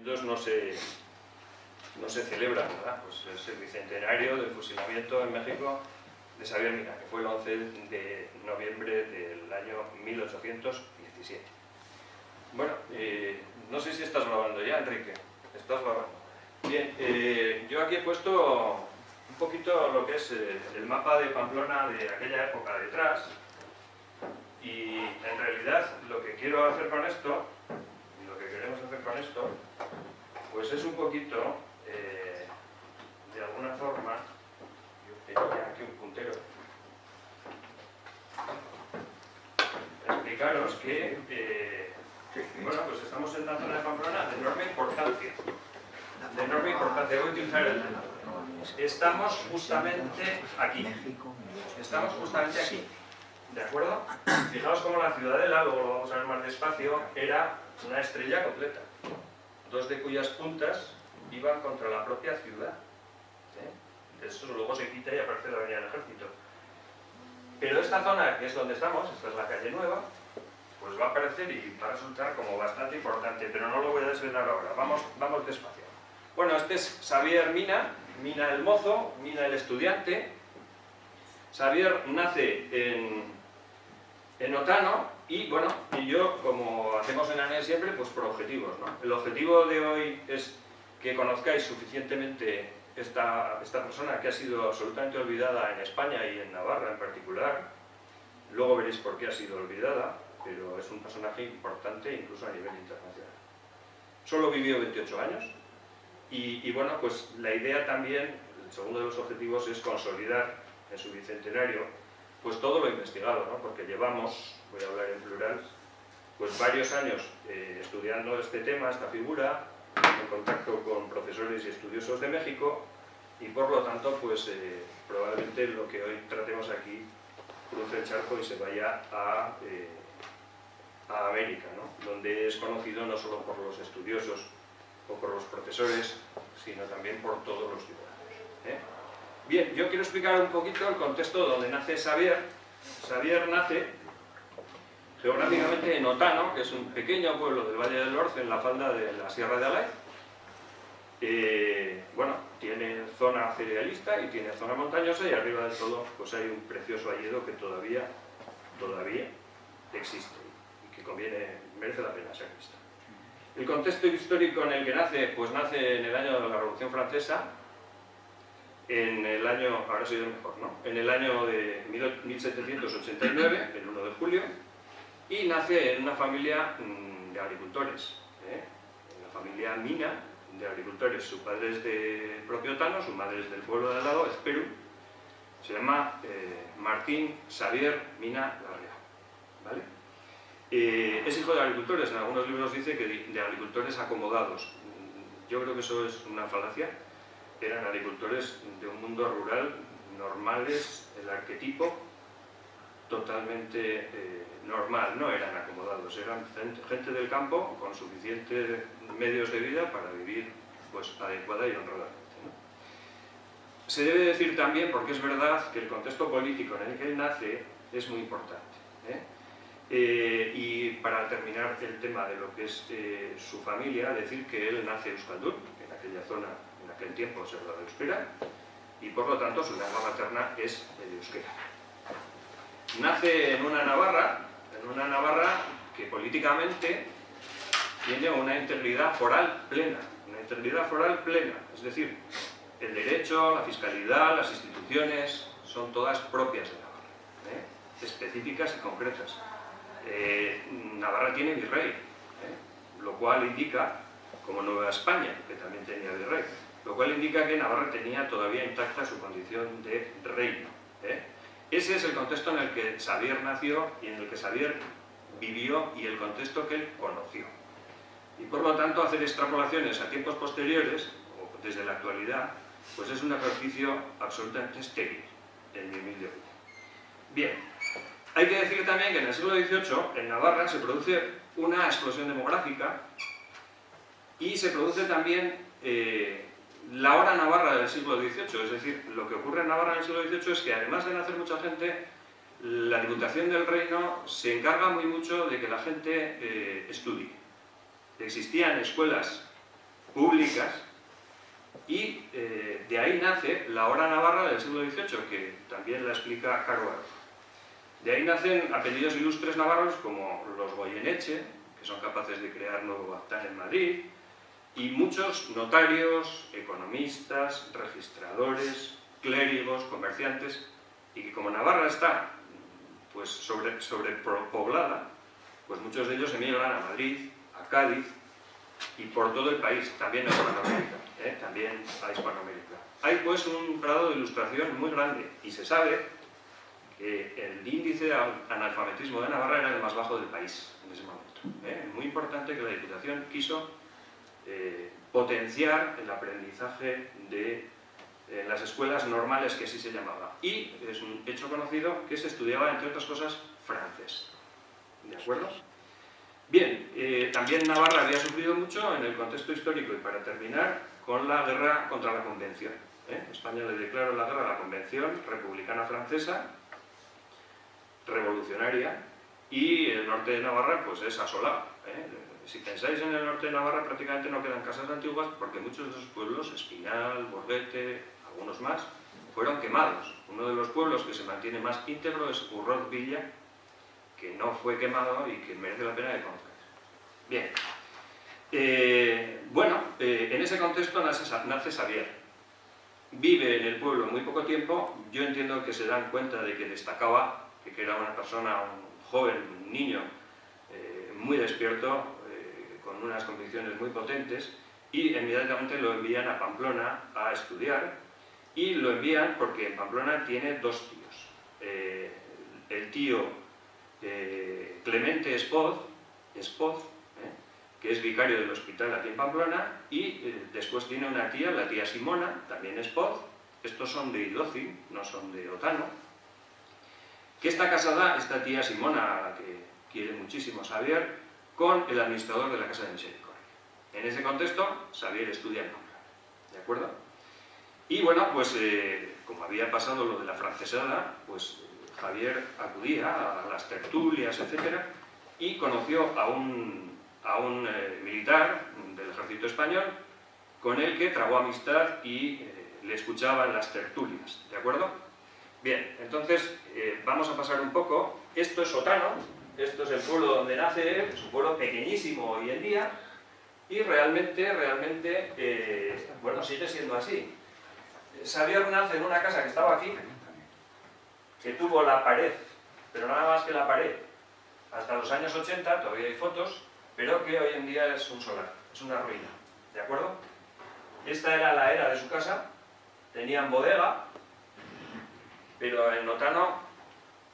no se celebra, ¿verdad? Pues es el bicentenario del fusilamiento en México de Xavier Mina, que fue el 11 de noviembre del año 1817. Bueno, no sé si estás grabando ya, Enrique. ¿Estás grabando? Bien, yo aquí he puesto un poquito lo que es el mapa de Pamplona de aquella época detrás, y en realidad lo que quiero hacer con esto, lo que queremos hacer con esto, pues es un poquito, de alguna forma, yo tenía aquí un puntero, explicaros que, bueno, pues estamos en una zona de Pamplona de enorme importancia. De enorme importancia, voy a utilizar el... Estamos justamente aquí. Estamos justamente aquí. ¿De acuerdo? Fijaos cómo la ciudadela, luego lo vamos a ver más despacio, era una estrella completa. Dos de cuyas puntas iban contra la propia ciudad. De eso luego se quita y aparece la avenida del Ejército. Pero esta zona, que es donde estamos, esta es la calle Nueva, pues va a aparecer y va a resultar como bastante importante, pero no lo voy a desvelar ahora. Vamos despacio. Bueno, este es Xavier Mina, Mina el mozo, Mina el estudiante. Xavier nace en Otano y, bueno, y yo, como hacemos en ANED siempre, pues por objetivos, ¿no? El objetivo de hoy es que conozcáis suficientemente esta persona que ha sido absolutamente olvidada en España y en Navarra en particular. Luego veréis por qué ha sido olvidada, pero es un personaje importante incluso a nivel internacional. Solo vivió 28 años y bueno, pues la idea también, el segundo de los objetivos, es consolidar en su bicentenario pues todo lo investigado, ¿no? Porque llevamos, voy a hablar en plural, pues varios años estudiando este tema, esta figura, en contacto con profesores y estudiosos de México, y por lo tanto pues probablemente lo que hoy tratemos aquí cruce el charco y se vaya a América, ¿no? Donde es conocido no solo por los estudiosos o por los profesores, sino también por todos los ciudadanos. Bien, yo quiero explicar un poquito el contexto donde nace Xavier. Xavier nace geográficamente en Otano, que es un pequeño pueblo del Valle del Orce, en la falda de la Sierra de Alay. Bueno, tiene zona cerealista y tiene zona montañosa, y arriba de todo pues hay un precioso hayedo que todavía existe y que merece la pena ser visto. El contexto histórico en el que nace, pues nace en el año de la Revolución Francesa, en el año, ahora soy mejor, ¿no? En el año de 1789, el 1 de julio, y nace en una familia de agricultores, en la familia Mina, de agricultores. Su padre es del propio Otano, su madre es del pueblo de al lado, es Perú. Se llama Martín Xavier Mina Larrea, ¿vale? Es hijo de agricultores, en algunos libros dice que de agricultores acomodados. Yo creo que eso es una falacia. Eran agricultores de un mundo rural normales, el arquetipo totalmente normal, no eran acomodados, eran gente del campo con suficientes medios de vida para vivir pues adecuada y honradamente, ¿no? Se debe decir también, porque es verdad, que el contexto político en el que él nace es muy importante, y para terminar el tema de lo que es su familia, decir que él nace en Euskaldun, en aquella zona, en aquel tiempo se hablaba de euskera, y por lo tanto su lengua materna es el euskera. Nace en una Navarra que políticamente tiene una integridad foral plena, es decir, el derecho, la fiscalidad, las instituciones son todas propias de Navarra, específicas y concretas. Navarra tiene virrey, lo cual indica, como Nueva España, que también tenía virrey, lo cual indica que Navarra tenía todavía intacta su condición de reino. Ese es el contexto en el que Xavier nació y en el que Xavier vivió, y el contexto que él conoció. Y por lo tanto hacer extrapolaciones a tiempos posteriores, o desde la actualidad, pues es un ejercicio absolutamente estéril, en mi humilde opinión. Bien, hay que decir también que en el siglo XVIII en Navarra se produce una explosión demográfica y se produce también la hora Navarra del siglo XVIII, es decir, lo que ocurre en Navarra en el siglo XVIII es que además de nacer mucha gente, la Diputación del Reino se encarga muy mucho de que la gente estudie. Existían escuelas públicas, y de ahí nace la hora navarra del siglo XVIII, que también la explica Caro Arroyo. De ahí nacen apellidos ilustres navarros como los Goyeneche, que son capaces de crear nuevo Baztán en Madrid, y muchos notarios, economistas, registradores, clérigos, comerciantes, y que como Navarra está pues sobrepoblada, pues muchos de ellos emigran a Madrid, a Cádiz y por todo el país, también a Hispanoamérica, también a Hispanoamérica. Hay pues un grado de ilustración muy grande y se sabe que el índice de analfabetismo de Navarra era el más bajo del país en ese momento. Es muy importante que la Diputación quiso potenciar el aprendizaje de las escuelas normales, que así se llamaba. Y es un hecho conocido que se estudiaba, entre otras cosas, francés. ¿De acuerdo? Bien, también Navarra había sufrido mucho en el contexto histórico, y para terminar, con la guerra contra la Convención. España le declaró la guerra a la Convención Republicana Francesa, revolucionaria, y el norte de Navarra pues es asolado. Si pensáis en el norte de Navarra, prácticamente no quedan casas antiguas, porque muchos de esos pueblos, Espinal, Borguete, algunos más, fueron quemados. Uno de los pueblos que se mantiene más íntegro es Urroz Villa, que no fue quemado y que merece la pena de conocer. Bien. En ese contexto nace Xavier. Vive en el pueblo muy poco tiempo. Yo entiendo que se dan cuenta de que destacaba, que era una persona, un joven, un niño, muy despierto, con unas convicciones muy potentes, y inmediatamente lo envían a Pamplona a estudiar, y lo envían porque en Pamplona tiene dos tíos. El tío Clemente Espoz, que es vicario del hospital aquí en Pamplona, y después tiene una tía, la tía Simona, también Espoz. Estos son de Idoci, no son de Otano, que está casada, esta tía Simona, a la que quiere muchísimo Xavier, con el administrador de la Casa de Misericordia. En ese contexto, Xavier estudia en Pamplona. ¿De acuerdo? Y bueno, pues como había pasado lo de la francesada, pues Xavier acudía a las tertulias, etc., y conoció a un militar del ejército español con el que trabó amistad y le escuchaba en las tertulias. ¿De acuerdo? Bien, entonces vamos a pasar un poco. Esto es Otano. Esto es el pueblo donde nace él, es un pueblo pequeñísimo hoy en día, y realmente, bueno, sigue siendo así. Xavier nace en una casa que estaba aquí, que tuvo la pared, pero nada más que la pared, hasta los años 80, todavía hay fotos, pero que hoy en día es un solar, es una ruina. ¿De acuerdo? Esta era la era de su casa, tenían bodega, pero en Otano,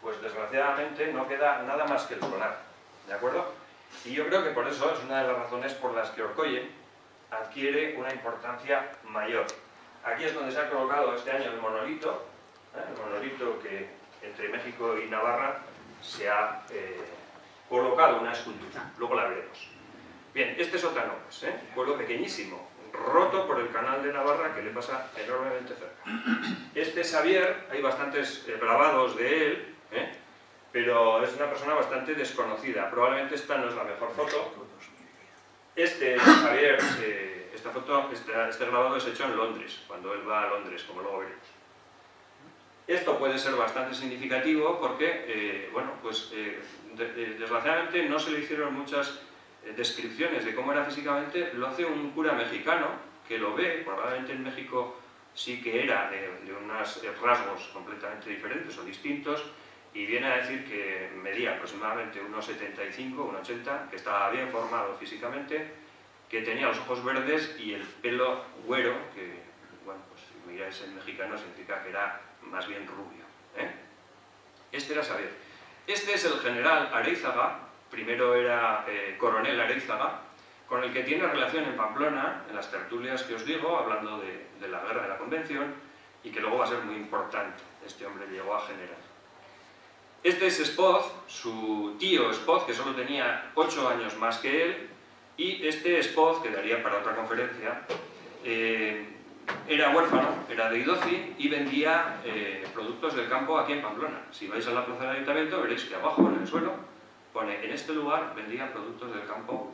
pues desgraciadamente no queda nada más que el solar, ¿de acuerdo? Y yo creo que por eso es una de las razones por las que Orcolle adquiere una importancia mayor. Aquí es donde se ha colocado este año el monolito que entre México y Navarra se ha colocado una escultura, luego la veremos. Bien, este es Otano, un pueblo pequeñísimo, roto por el canal de Navarra, que le pasa enormemente cerca. Este Xavier, hay bastantes grabados de él, pero es una persona bastante desconocida. Probablemente esta no es la mejor foto. Este Xavier, este grabado es hecho en Londres, cuando él va a Londres, como luego veremos. Esto puede ser bastante significativo porque, desgraciadamente no se le hicieron muchas descripciones de cómo era físicamente. Lo hace un cura mexicano que lo ve, probablemente en México sí que era de unos rasgos completamente diferentes o distintos, y viene a decir que medía aproximadamente unos 75, unos 80, que estaba bien formado físicamente, que tenía los ojos verdes y el pelo güero, que, bueno, pues si miráis en mexicano significa que era más bien rubio. Este era Xavier. Este es el general Areizaga, primero era coronel Areizaga, con el que tiene relación en Pamplona, en las tertulias que os digo, hablando de la guerra de la Convención, y que luego va a ser muy importante. Este hombre llegó a general. Este es Espoz, su tío Espoz, que solo tenía 8 años más que él, y este Espoz, que daría para otra conferencia, era huérfano, era de Idoci, y vendía productos del campo aquí en Pamplona. Si vais a la plaza del ayuntamiento veréis que abajo en el suelo pone: en este lugar vendían productos del campo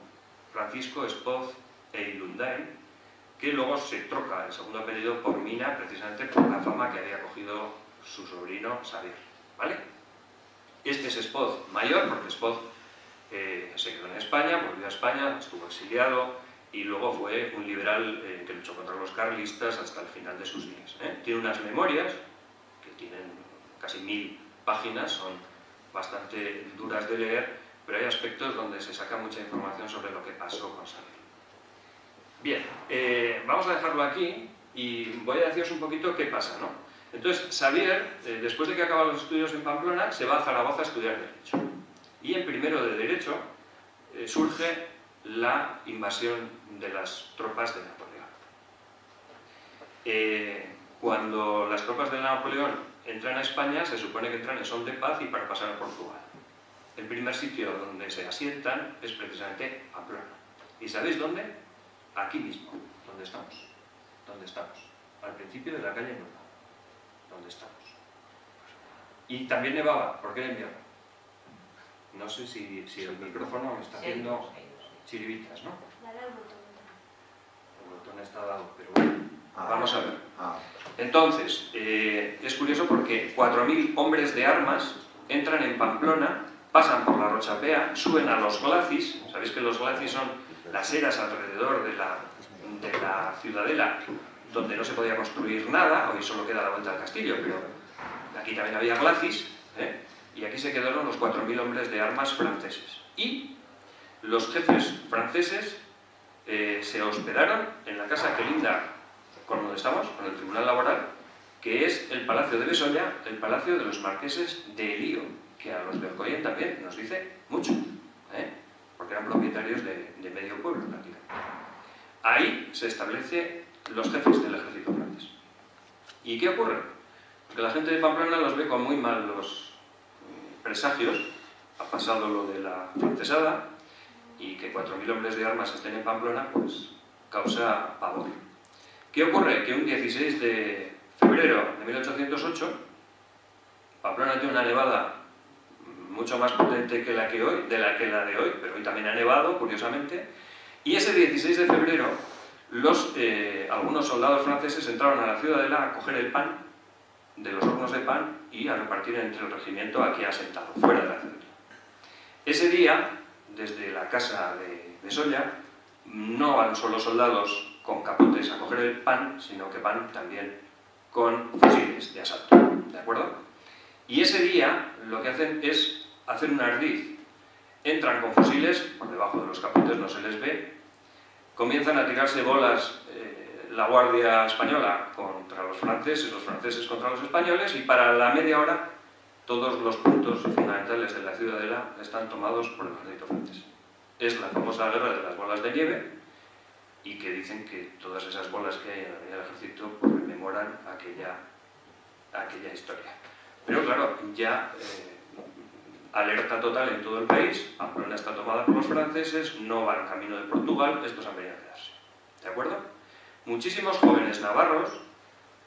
Francisco Espoz e Ilundain, que luego se troca el segundo apellido por Mina, precisamente por la fama que había cogido su sobrino Xavier, ¿vale? Este es Espoz mayor, porque Espoz se quedó en España, volvió a España, estuvo exiliado y luego fue un liberal que luchó contra los carlistas hasta el final de sus días. Tiene unas memorias que tienen casi 1000 páginas, son bastante duras de leer, pero hay aspectos donde se saca mucha información sobre lo que pasó con Xavier. Bien, vamos a dejarlo aquí y voy a deciros un poquito qué pasa, ¿no? Entonces, Xavier, después de que acaba los estudios en Pamplona, se va a Zaragoza a estudiar Derecho. Y en primero de Derecho surge la invasión de las tropas de Napoleón. Cuando las tropas de Napoleón entran a España, se supone que entran en son de paz y para pasar a Portugal. El primer sitio donde se asientan es precisamente Pamplona. ¿Y sabéis dónde? Aquí mismo, donde estamos. ¿Dónde estamos? Al principio de la calle Nueva. ¿Dónde estamos? Y también nevaba. ¿Por qué era invierno? No sé si el micrófono me está haciendo chiribitas, ¿no? El botón está dado, pero bueno, vamos a ver. Entonces, es curioso porque 4000 hombres de armas entran en Pamplona, pasan por la Rochapea, suben a los glacis. Sabéis que los glacis son las eras alrededor de la ciudadela, donde no se podía construir nada. Hoy solo queda la vuelta al castillo, pero aquí también había glacis, y aquí se quedaron los 4000 hombres de armas franceses. Y los jefes franceses se hospedaron en la casa que linda con donde estamos, con el Tribunal Laboral, que es el Palacio de Besolla, el Palacio de los Marqueses de Elío, que a los de Alcoyén también nos dice mucho, porque eran propietarios de medio pueblo prácticamente. Ahí se establecen los jefes del ejército francés. ¿Y qué ocurre? Porque la gente de Pamplona los ve con muy malos presagios. Ha pasado lo de la francesada, y que 4000 hombres de armas estén en Pamplona, pues causa pavor. ¿Qué ocurre? Que un 16 de febrero de 1808, Pamplona tiene una nevada mucho más potente que la de hoy, pero hoy también ha nevado, curiosamente, y ese 16 de febrero algunos soldados franceses entraron a la ciudadela a coger el pan de los hornos de pan y a repartir entre el regimiento aquí asentado, fuera de la ciudad. Ese día, desde la casa de Besolla, no van solo soldados con capotes a coger el pan, sino que van también con fusiles de asalto, ¿de acuerdo? Y ese día lo que hacen es hacer un ardid. Entran con fusiles, por debajo de los capotes no se les ve, comienzan a tirarse bolas la Guardia Española contra los franceses contra los españoles, y para la media hora todos los puntos fundamentales de la ciudadela están tomados por el ejército francés. Es la famosa guerra de las bolas de nieve, y que dicen que todas esas bolas que hay en la Avenida del Ejército pues rememoran aquella historia. Pero claro, ya alerta total en todo el país. Pamplona está tomada por los franceses, no van camino de Portugal, estos han venido a quedarse. ¿De acuerdo? Muchísimos jóvenes navarros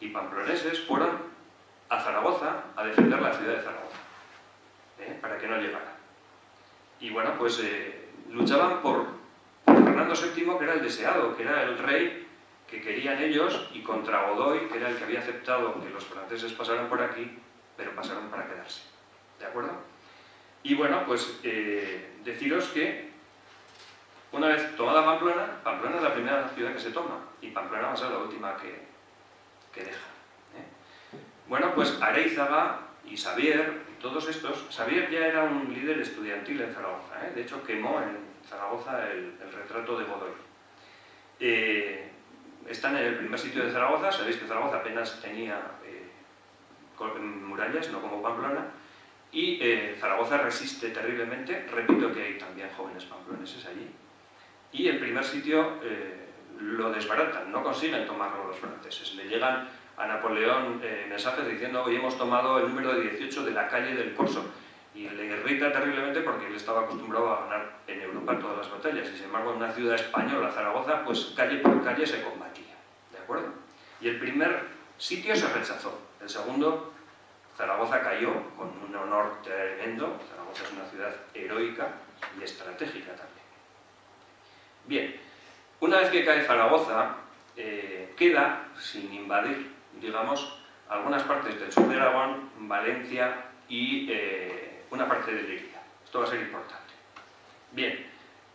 y pamploneses fueron a Zaragoza a defender la ciudad de Zaragoza, para que no llegara. Y bueno, pues luchaban por Fernando VII, que era el deseado, que era el rey que querían ellos, y contra Godoy, que era el que había aceptado que los franceses pasaran por aquí, pero pasaron para quedarse. ¿De acuerdo? Y bueno, pues deciros que una vez tomada Pamplona, Pamplona es la primera ciudad que se toma, y Pamplona va a ser la última que deja. Bueno, pues Areizaga y Xavier, y todos estos. Xavier ya era un líder estudiantil en Zaragoza, de hecho quemó en Zaragoza el retrato de Godoy. Están en el primer sitio de Zaragoza. Sabéis que Zaragoza apenas tenía murallas, no como Pamplona, y Zaragoza resiste terriblemente. Repito que hay también jóvenes pamploneses allí, y el primer sitio lo desbaratan, no consiguen tomarlo los franceses. Le llegan a Napoleón mensajes diciendo: hoy hemos tomado el número 18 de la calle del Corso, y le irrita terriblemente porque él estaba acostumbrado a ganar en Europa todas las batallas, y sin embargo en una ciudad española, Zaragoza, pues calle por calle se combatía, ¿de acuerdo? Y el primer sitio se rechazó, el segundo Zaragoza cayó con un honor tremendo. Zaragoza es una ciudad heroica y estratégica también. Bien, una vez que cae Zaragoza, queda sin invadir, digamos, algunas partes del sur de Aragón, Valencia y una parte de Lleida. Esto va a ser importante. Bien,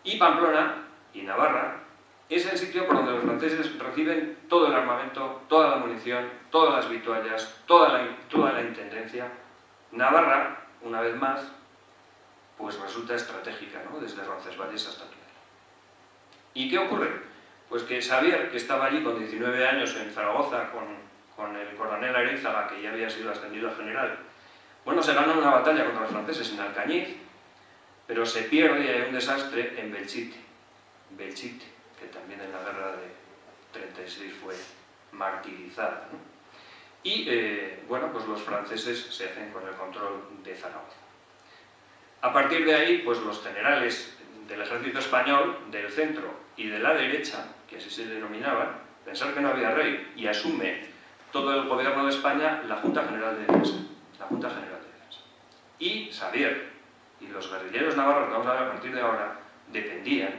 y Pamplona y Navarra es el sitio por donde los franceses reciben todo el armamento, toda la munición, todas las vituallas, toda la intendencia. Navarra, una vez más, pues resulta estratégica, ¿no? Desde Roncesvalles hasta Tudela. ¿Y qué ocurre? Pues que Xavier, que estaba allí con 19 años en Zaragoza con el coronel Areizaga, que ya había sido ascendido a general, bueno, se gana una batalla contra los franceses en Alcañiz, pero se pierde y hay un desastre en Belchite, que también en la guerra de 36 fue martirizada, ¿no? Y, bueno, pues los franceses se hacen con el control de Zaragoza. A partir de ahí, pues los generales del ejército español, del centro y de la derecha, que así se denominaban, pensar que no había rey, y asume todo el gobierno de España la Junta General de Defensa. La Junta General de Defensa. Y Xavier y los guerrilleros navarros que vamos a ver a partir de ahora dependían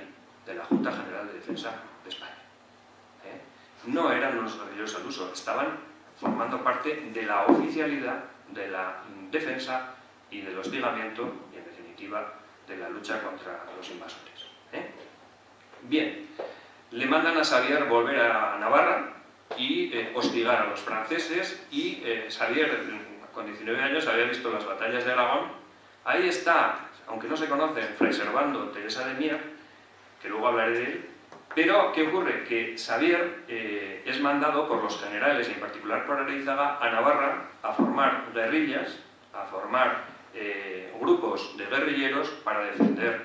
de la Junta General de Defensa de España. No eran unos guerrilleros al uso, estaban formando parte de la oficialidad de la defensa y del hostigamiento y, en definitiva, de la lucha contra los invasores. Bien, le mandan a Xavier volver a Navarra y hostigar a los franceses, y Xavier, con 19 años, había visto las batallas de Aragón. Ahí está, aunque no se conocen, Fray Servando Teresa de Mier, que luego hablaré de él. Pero, ¿qué ocurre? Que Xavier es mandado por los generales, y en particular por Areizaga, a Navarra a formar guerrillas, a formar grupos de guerrilleros para defender,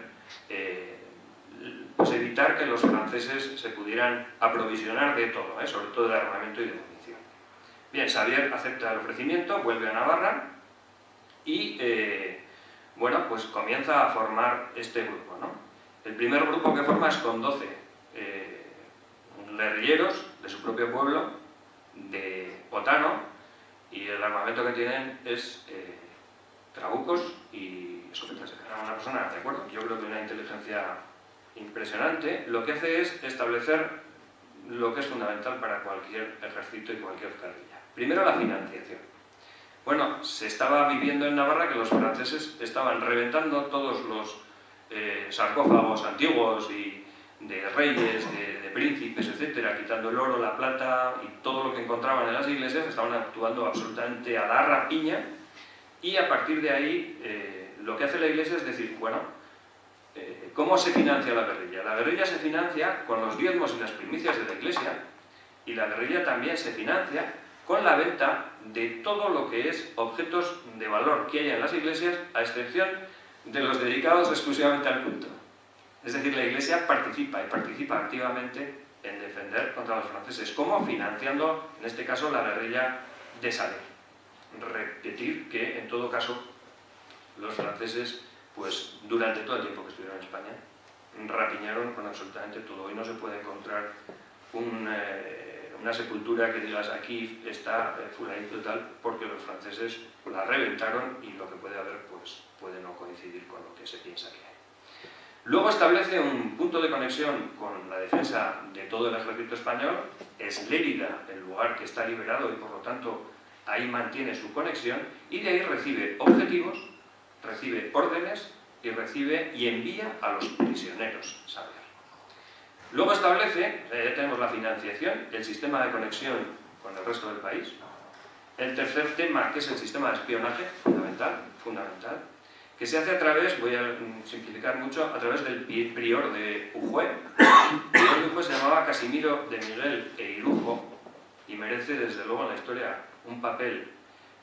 pues evitar que los franceses se pudieran aprovisionar de todo, sobre todo de armamento y de munición. Bien, Xavier acepta el ofrecimiento, vuelve a Navarra y, bueno, pues comienza a formar este grupo, ¿no? El primer grupo que forma es con 12 guerrilleros de su propio pueblo, de Otano, y el armamento que tienen es trabucos y escopetas. Era una persona, ¿de acuerdo? Yo creo que una inteligencia impresionante. Lo que hace es establecer lo que es fundamental para cualquier ejército y cualquier guerrilla. Primero, la financiación. Bueno, se estaba viviendo en Navarra que los franceses estaban reventando todos los sarcófagos antiguos y de reyes, de príncipes, etcétera, quitando el oro, la plata y todo lo que encontraban en las iglesias. Estaban actuando absolutamente a la rapiña, y a partir de ahí lo que hace la iglesia es decir, bueno, ¿cómo se financia la guerrilla? La guerrilla se financia con los diezmos y las primicias de la iglesia, y la guerrilla también se financia con la venta de todo lo que es objetos de valor que haya en las iglesias, a excepción de los dedicados exclusivamente al culto. Es decir, la Iglesia participa, y participa activamente en defender contra los franceses. ¿Cómo? Financiando, en este caso, la guerrilla de Xavier. Repetir que, en todo caso, los franceses, pues durante todo el tiempo que estuvieron en España, rapiñaron con absolutamente todo. Hoy no se puede encontrar una sepultura que digas aquí está fulanito y tal, porque los franceses la reventaron, y lo que puede haber pues puede no coincidir con lo que se piensa que hay. Luego establece un punto de conexión con la defensa de todo el ejército español. Es Lérida el lugar que está liberado, y por lo tanto ahí mantiene su conexión, y de ahí recibe objetivos, recibe órdenes y envía a los prisioneros, ¿sabes? Luego establece, ya tenemos la financiación, el sistema de conexión con el resto del país. El tercer tema, que es el sistema de espionaje, fundamental, que se hace a través, voy a simplificar mucho, a través del prior de Ujue. El prior de Ujue se llamaba Casimiro de Miguel e Irujo, y merece desde luego en la historia un papel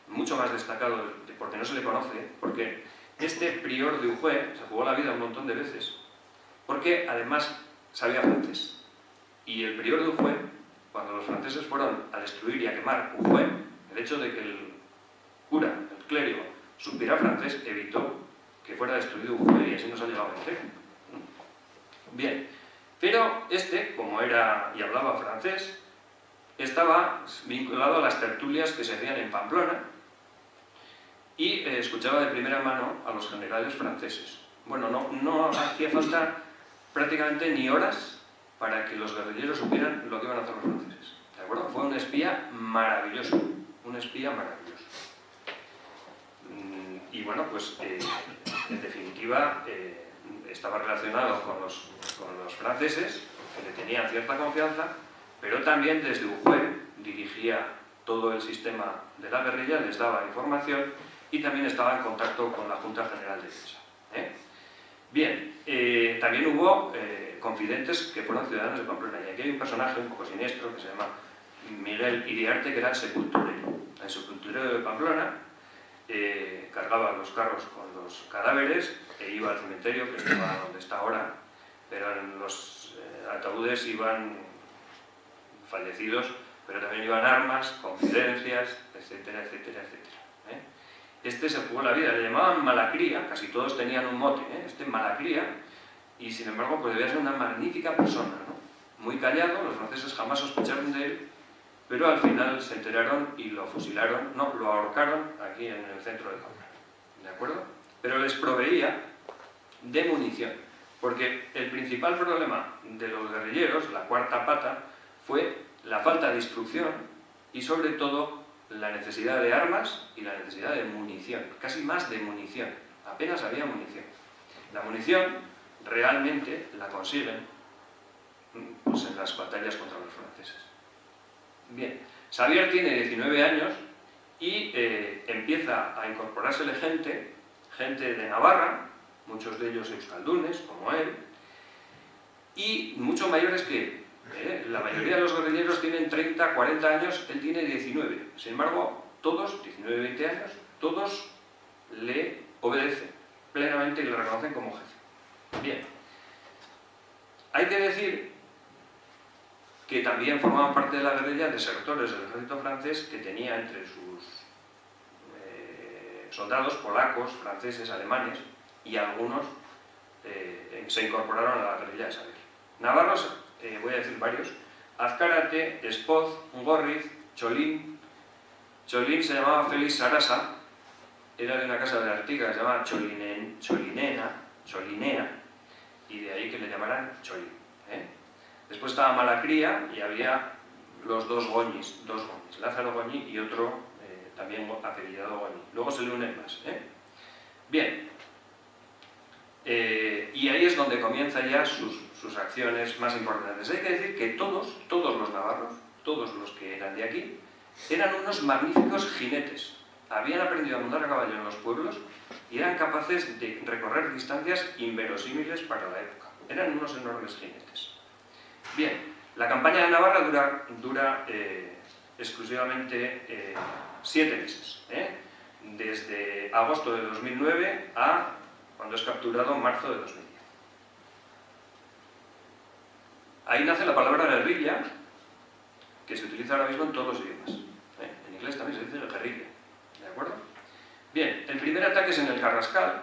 mucho más destacado, porque no se le conoce, porque este prior de Ujue se jugó la vida un montón de veces, porque además sabía francés. Y el prior de Ujue, cuando los franceses fueron a destruir y a quemar Ujue, el hecho de que el cura, el clérigo, supiera francés, evitó que fuera destruido Ujue, y así nos ha llegado a vencer. Bien, pero este, como era y hablaba francés, estaba vinculado a las tertulias que se hacían en Pamplona, y escuchaba de primera mano a los generales franceses. Bueno, no hacía falta prácticamente ni horas para que los guerrilleros supieran lo que iban a hacer los franceses. ¿De acuerdo? Fue un espía maravilloso, un espía maravilloso. Y bueno, pues en definitiva estaba relacionado con los franceses, que le tenían cierta confianza, pero también desde Uruguay dirigía todo el sistema de la guerrilla, les daba información y también estaba en contacto con la Junta General de Defensa. Bien, también hubo confidentes que fueron ciudadanos de Pamplona, y aquí hay un personaje un poco siniestro que se llama Miguel Iriarte, que era el sepulturero. El sepulturero de Pamplona cargaba los carros con los cadáveres e iba al cementerio, que estaba donde está ahora, pero en los ataúdes iban fallecidos, pero también iban armas, confidencias, etcétera, etcétera, etcétera. Este se jugó la vida, le llamaban Malacría, casi todos tenían un mote, este Malacría, y sin embargo pues debía ser una magnífica persona, ¿no? Muy callado, los franceses jamás sospecharon de él, pero al final se enteraron y lo fusilaron, no, lo ahorcaron aquí en el centro de Pamplona, ¿de acuerdo? Pero les proveía de munición, porque el principal problema de los guerrilleros, la cuarta pata, fue la falta de instrucción y sobre todo la necesidad de armas y la necesidad de munición, casi más de munición, apenas había munición. La munición realmente la consiguen pues, en las batallas contra los franceses. Bien, Xavier tiene 19 años y empieza a incorporársele gente de Navarra, muchos de ellos euskaldunes, como él, y mucho mayores que él. La mayoría de los guerrilleros tienen 30, 40 años, él tiene 19. Sin embargo, todos, 19, 20 años, todos le obedecen plenamente y le reconocen como jefe. Bien, hay que decir que también formaban parte de la guerrilla desertores del ejército francés, que tenía entre sus soldados polacos, franceses, alemanes, y algunos se incorporaron a la guerrilla de Xavier. Navarros, voy a decir varios: Azcárate, Espoz, Gorriz, Cholín. Cholín se llamaba Félix Sarasa, era de una casa de Artigas, se llamaba Cholinea, y de ahí que le llamaran Cholín. Después estaba Malacría y había los dos Goñis, Lázaro Goñi y otro también apellidado Goñi. Luego se le unen más. Bien, y ahí es donde comienzan ya sus acciones más importantes. Hay que decir que todos los navarros, todos los que eran de aquí, eran unos magníficos jinetes. Habían aprendido a montar a caballo en los pueblos y eran capaces de recorrer distancias inverosímiles para la época. Eran unos enormes jinetes. Bien, la campaña de Navarra dura exclusivamente 7 meses, desde agosto de 2009 a cuando es capturado en marzo de 2010. Ahí nace la palabra guerrilla, que se utiliza ahora mismo en todos los idiomas. En inglés también se dice guerrilla, ¿de acuerdo? Bien, el primer ataque es en el Carrascal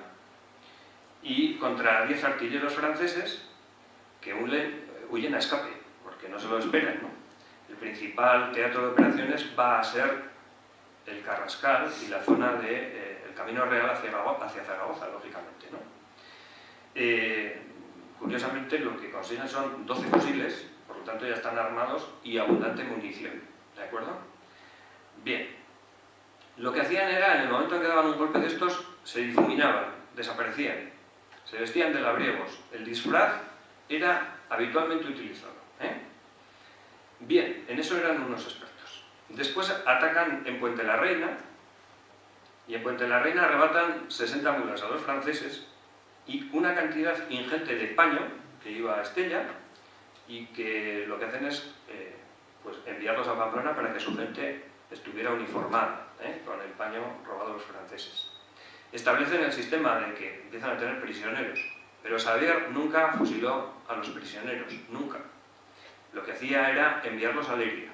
y contra 10 artilleros franceses que huyen a escape, porque no se lo esperan, ¿no? El principal teatro de operaciones va a ser el Carrascal y la zona del Camino Real hacia Zaragoza, lógicamente, ¿no? Curiosamente, lo que consiguen son 12 fusiles, por lo tanto ya están armados, y abundante munición, ¿de acuerdo? Bien, lo que hacían era, en el momento en que daban un golpe de estos, se difuminaban, desaparecían, se vestían de labriegos, el disfraz era habitualmente utilizado. Bien, en eso eran unos expertos. Después atacan en Puente la Reina, y en Puente la Reina arrebatan 60 mulas a los franceses y una cantidad ingente de paño que iba a Estella, y que lo que hacen es pues enviarlos a Pamplona para que su gente estuviera uniformada con el paño robado a los franceses. Establecen el sistema de que empiezan a tener prisioneros, pero Xavier nunca fusiló a los prisioneros, nunca. Lo que hacía era enviarlos a Leiria.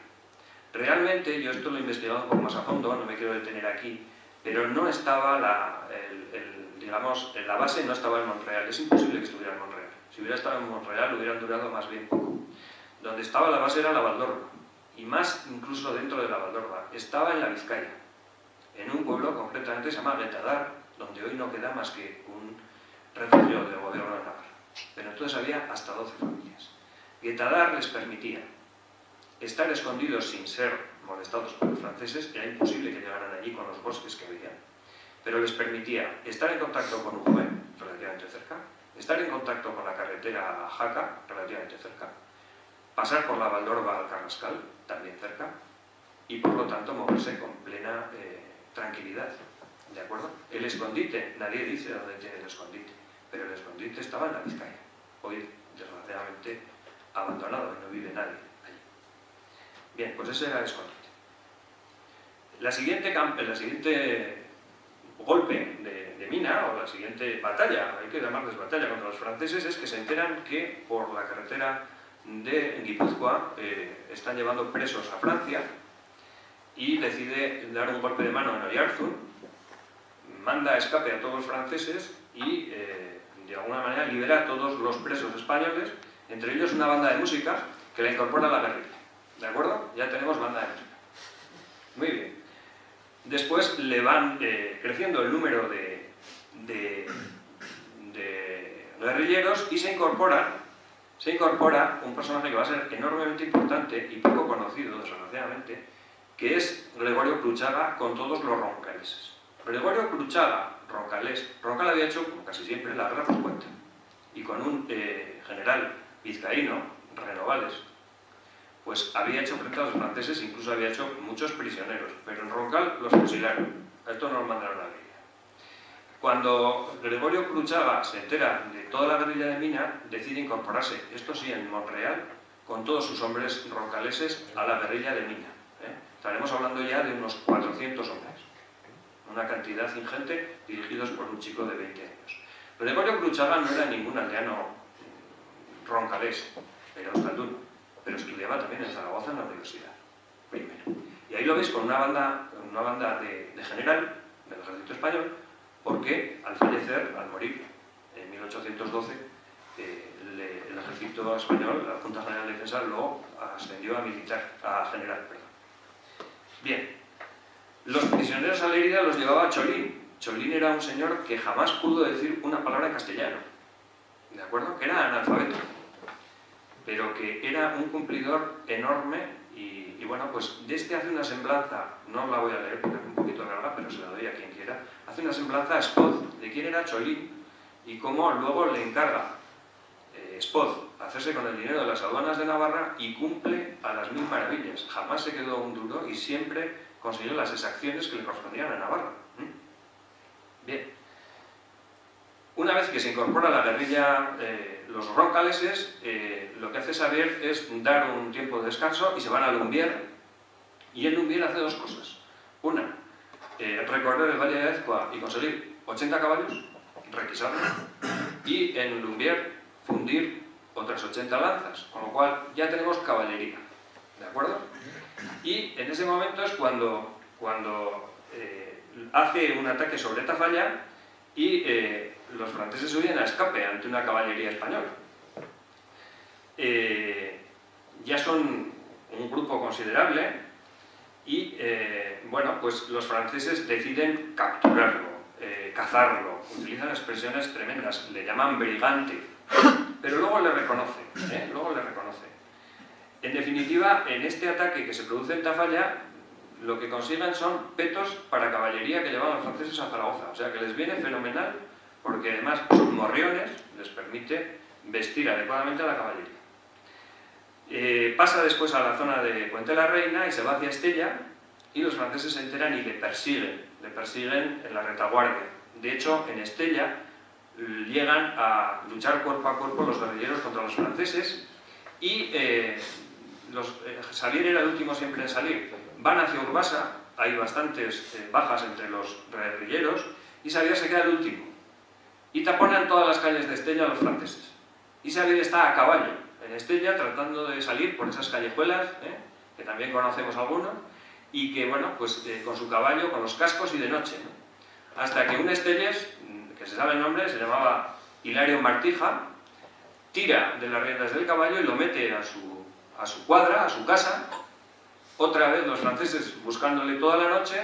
Realmente, yo esto lo he investigado un poco más a fondo, no me quiero detener aquí, pero no estaba la base no estaba en Montreal, es imposible que estuviera en Montreal. Si hubiera estado en Montreal hubieran durado más bien poco. Donde estaba la base era la Valdorba, y más incluso dentro de la Valdorba, estaba en la Vizcaya, en un pueblo concretamente se llama Guetadar, donde hoy no queda más que un refugio del gobierno de Navarra. Pero entonces había hasta 12 familias. Guetadar les permitía estar escondidos sin ser molestados por los franceses, era imposible que llegaran allí con los bosques que había, pero les permitía estar en contacto con Uruguay, relativamente cerca, estar en contacto con la carretera a Jaca, relativamente cerca, pasar por la Valdorba al Carrascal, también cerca, y por lo tanto moverse con plena tranquilidad. ¿De acuerdo? El escondite, nadie dice dónde tiene el escondite, pero el escondite estaba en la Vizcaya, hoy desgraciadamente abandonado y no vive nadie allí. Bien, pues ese era el escondite. El siguiente golpe de mina, o la siguiente batalla, hay que llamarles batalla contra los franceses, es que se enteran que por la carretera de Guipúzcoa están llevando presos a Francia y decide dar un golpe de mano en Oyarzun, manda a escape a todos los franceses y de alguna manera libera a todos los presos españoles, entre ellos una banda de música que la incorpora a la guerrilla. ¿De acuerdo? Ya tenemos banda de música. Muy bien. Después le van creciendo el número de guerrilleros y se incorpora un personaje que va a ser enormemente importante y poco conocido, desgraciadamente, que es Gregorio Cruchaga con todos los roncaleses. Gregorio Cruchaga, Roncal había hecho, como casi siempre, la guerra por cuenta, y con un general vizcaíno, Renovales, pues había hecho frente a los franceses, incluso había hecho muchos prisioneros, pero en Roncal los fusilaron, a esto no los mandaron a la guerrilla. Cuando Gregorio Cruchaga se entera de toda la guerrilla de Mina, decide incorporarse, esto sí, en Montreal, con todos sus hombres roncaleses a la guerrilla de Mina. Estaremos hablando ya de unos 400 hombres, una cantidad ingente, dirigidos por un chico de 20 años. Gregorio Cruchaga no era ningún aldeano roncalés, era euskalduno, pero estudiaba también en Zaragoza en la universidad, primero. Y ahí lo veis con una banda de general del ejército español, porque al fallecer, al morir en 1812, el ejército español, la Junta General de Defensa, lo ascendió a general. Perdón. Bien, los prisioneros a Lérida los llevaba Cholín. Cholín era un señor que jamás pudo decir una palabra en castellano, ¿de acuerdo? Que era analfabeto, pero que era un cumplidor enorme y bueno, pues de este hace una semblanza, no la voy a leer porque es un poquito larga, pero se la doy a quien quiera, hace una semblanza a Espot, de quién era Cholín y cómo luego le encarga Espot hacerse con el dinero de las aduanas de Navarra y cumple a las mil maravillas. Jamás se quedó un duro y siempre consiguió las exacciones que le correspondían a Navarra. Bien. Una vez que se incorpora a la guerrilla los roncaleses, lo que hace Xavier es dar un tiempo de descanso y se van a Lumbier. Y en Lumbier hace dos cosas. Una, recorrer el Valle de Ezcoa y conseguir 80 caballos, requisarlos, y en Lumbier fundir otras 80 lanzas, con lo cual ya tenemos caballería, ¿de acuerdo? Y en ese momento es cuando hace un ataque sobre Tafalla y los franceses huyen a escape ante una caballería española. Ya son un grupo considerable y, bueno, pues los franceses deciden capturarlo, cazarlo, utilizan expresiones tremendas, le llaman brigante, pero luego le reconoce, En definitiva, en este ataque que se produce en Tafalla, lo que consiguen son petos para caballería que llevan los franceses a Zaragoza, o sea que les viene fenomenal, porque además sus morriones les permite vestir adecuadamente a la caballería. Pasa después a la zona de Puente la Reina y se va hacia Estella, y los franceses se enteran y le persiguen en la retaguardia. De hecho, en Estella llegan a luchar cuerpo a cuerpo los guerrilleros contra los franceses y Xavier era el último siempre en salir. Van hacia Urbasa, hay bastantes bajas entre los guerrilleros y Xavier se queda el último. Y taponan todas las calles de Estella a los franceses. Y Xavier está a caballo en Estella tratando de salir por esas callejuelas, que también conocemos algunos, y que, bueno, pues con su caballo, con los cascos y de noche, ¿no? Hasta que un Estelles, que se sabe el nombre, se llamaba Hilario Martija, tira de las riendas del caballo y lo mete a su cuadra, a su casa. Otra vez los franceses buscándole toda la noche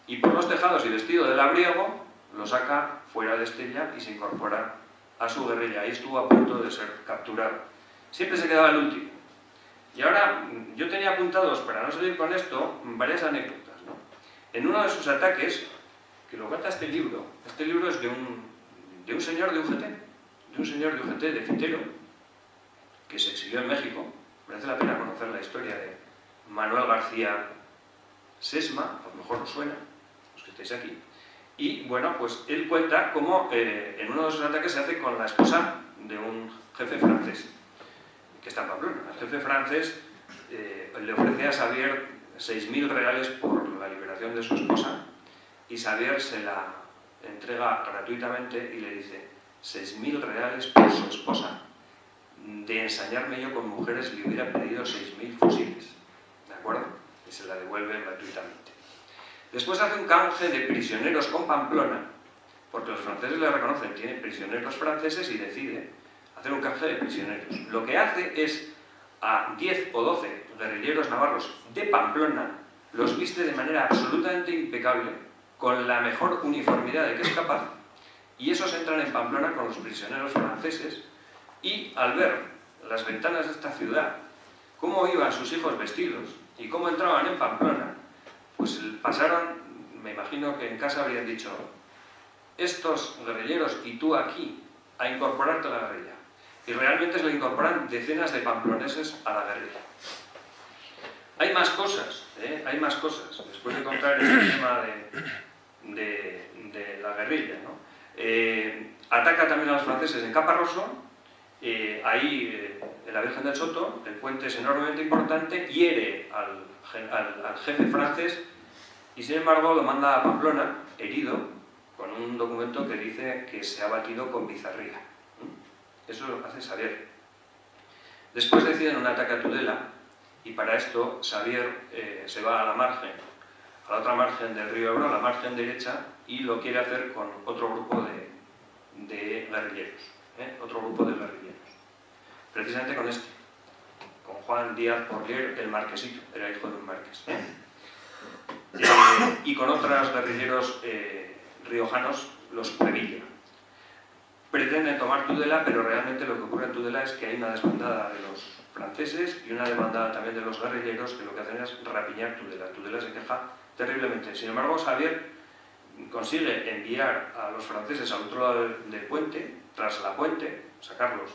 y por los tejados y vestido de labriego lo saca fuera de Estella y se incorpora a su guerrilla. Ahí estuvo a punto de ser capturado. siempre se quedaba el último. Y ahora, yo tenía apuntados, para no salir con esto, varias anécdotas, ¿no? En uno de sus ataques, que lo cuenta este libro es de un señor de UGT, de Fitero, que se exilió en México. Merece la pena conocer la historia de Manuel García Sesma, a lo mejor os suena, los que estáis aquí. Y bueno, pues él cuenta cómo en uno de sus ataques se hace con la esposa de un jefe francés, que está en Pamplona. El jefe francés le ofrece a Xavier 6.000 reales por la liberación de su esposa, y Xavier se la entrega gratuitamente y le dice: 6.000 reales por su esposa. De ensañarme yo con mujeres le hubiera pedido 6.000 fusiles. ¿De acuerdo? Y se la devuelve gratuitamente. Después hace un canje de prisioneros con Pamplona, porque los franceses le reconocen, tiene prisioneros franceses, y decide hacer un canje de prisioneros. Lo que hace es a 10 o 12 guerrilleros navarros de Pamplona, los viste de manera absolutamente impecable, con la mejor uniformidad de que es capaz, y esos entran en Pamplona con los prisioneros franceses, y al ver las ventanas de esta ciudad, cómo iban sus hijos vestidos y cómo entraban en Pamplona, pues pasaron, me imagino que en casa habrían dicho: estos guerrilleros y tú aquí, a incorporarte a la guerrilla. Y realmente se le incorporan decenas de pamploneses a la guerrilla. Hay más cosas, hay más cosas, después de contar este tema de la guerrilla, ¿no? Ataca también a los franceses en Caparroso. Ahí en la Virgen del Soto, el puente es enormemente importante, hiere al jefe francés, y sin embargo lo manda a Pamplona, herido, con un documento que dice que se ha batido con bizarría. Eso lo hace Xavier. Después deciden un ataque a Tudela, y para esto Xavier se va a la margen, a la otra margen del río Ebro, a la margen derecha, y lo quiere hacer con otro grupo de guerrilleros. Otro grupo de guerrilleros, precisamente con Juan Díaz Porlier, el marquesito, era hijo de un marqués, y con otros guerrilleros riojanos, los Previlla. Pretenden tomar Tudela, pero realmente lo que ocurre en Tudela es que hay una desbandada de los franceses y una desbandada también de los guerrilleros, que lo que hacen es rapiñar Tudela. Tudela se queja terriblemente. Sin embargo, Xavier consigue enviar a los franceses al otro lado del puente, tras la puente, sacarlos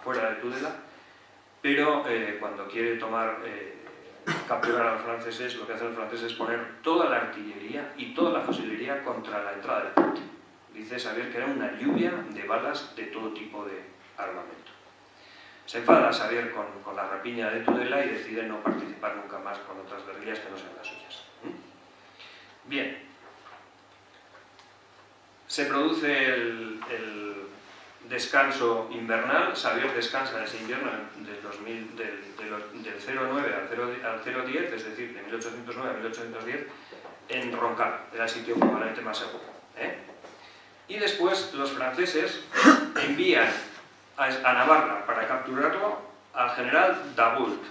afuera de Tudela, pero cuando quiere capturar a los franceses, lo que hacen los franceses es poner toda la artillería y toda la fusilería contra la entrada del puente. Dice Xavier que era una lluvia de balas de todo tipo de armamento. Se enfada Xavier con la rapiña de Tudela y decide no participar nunca más con otras guerrillas que no sean las suyas. Bien. Se produce el descanso invernal. Xavier descansa ese invierno del 09 al 010, es decir, de 1809 a 1810, en Roncal, era el sitio probablemente más seguro. Y después los franceses envían a Navarra para capturarlo al general Daboult,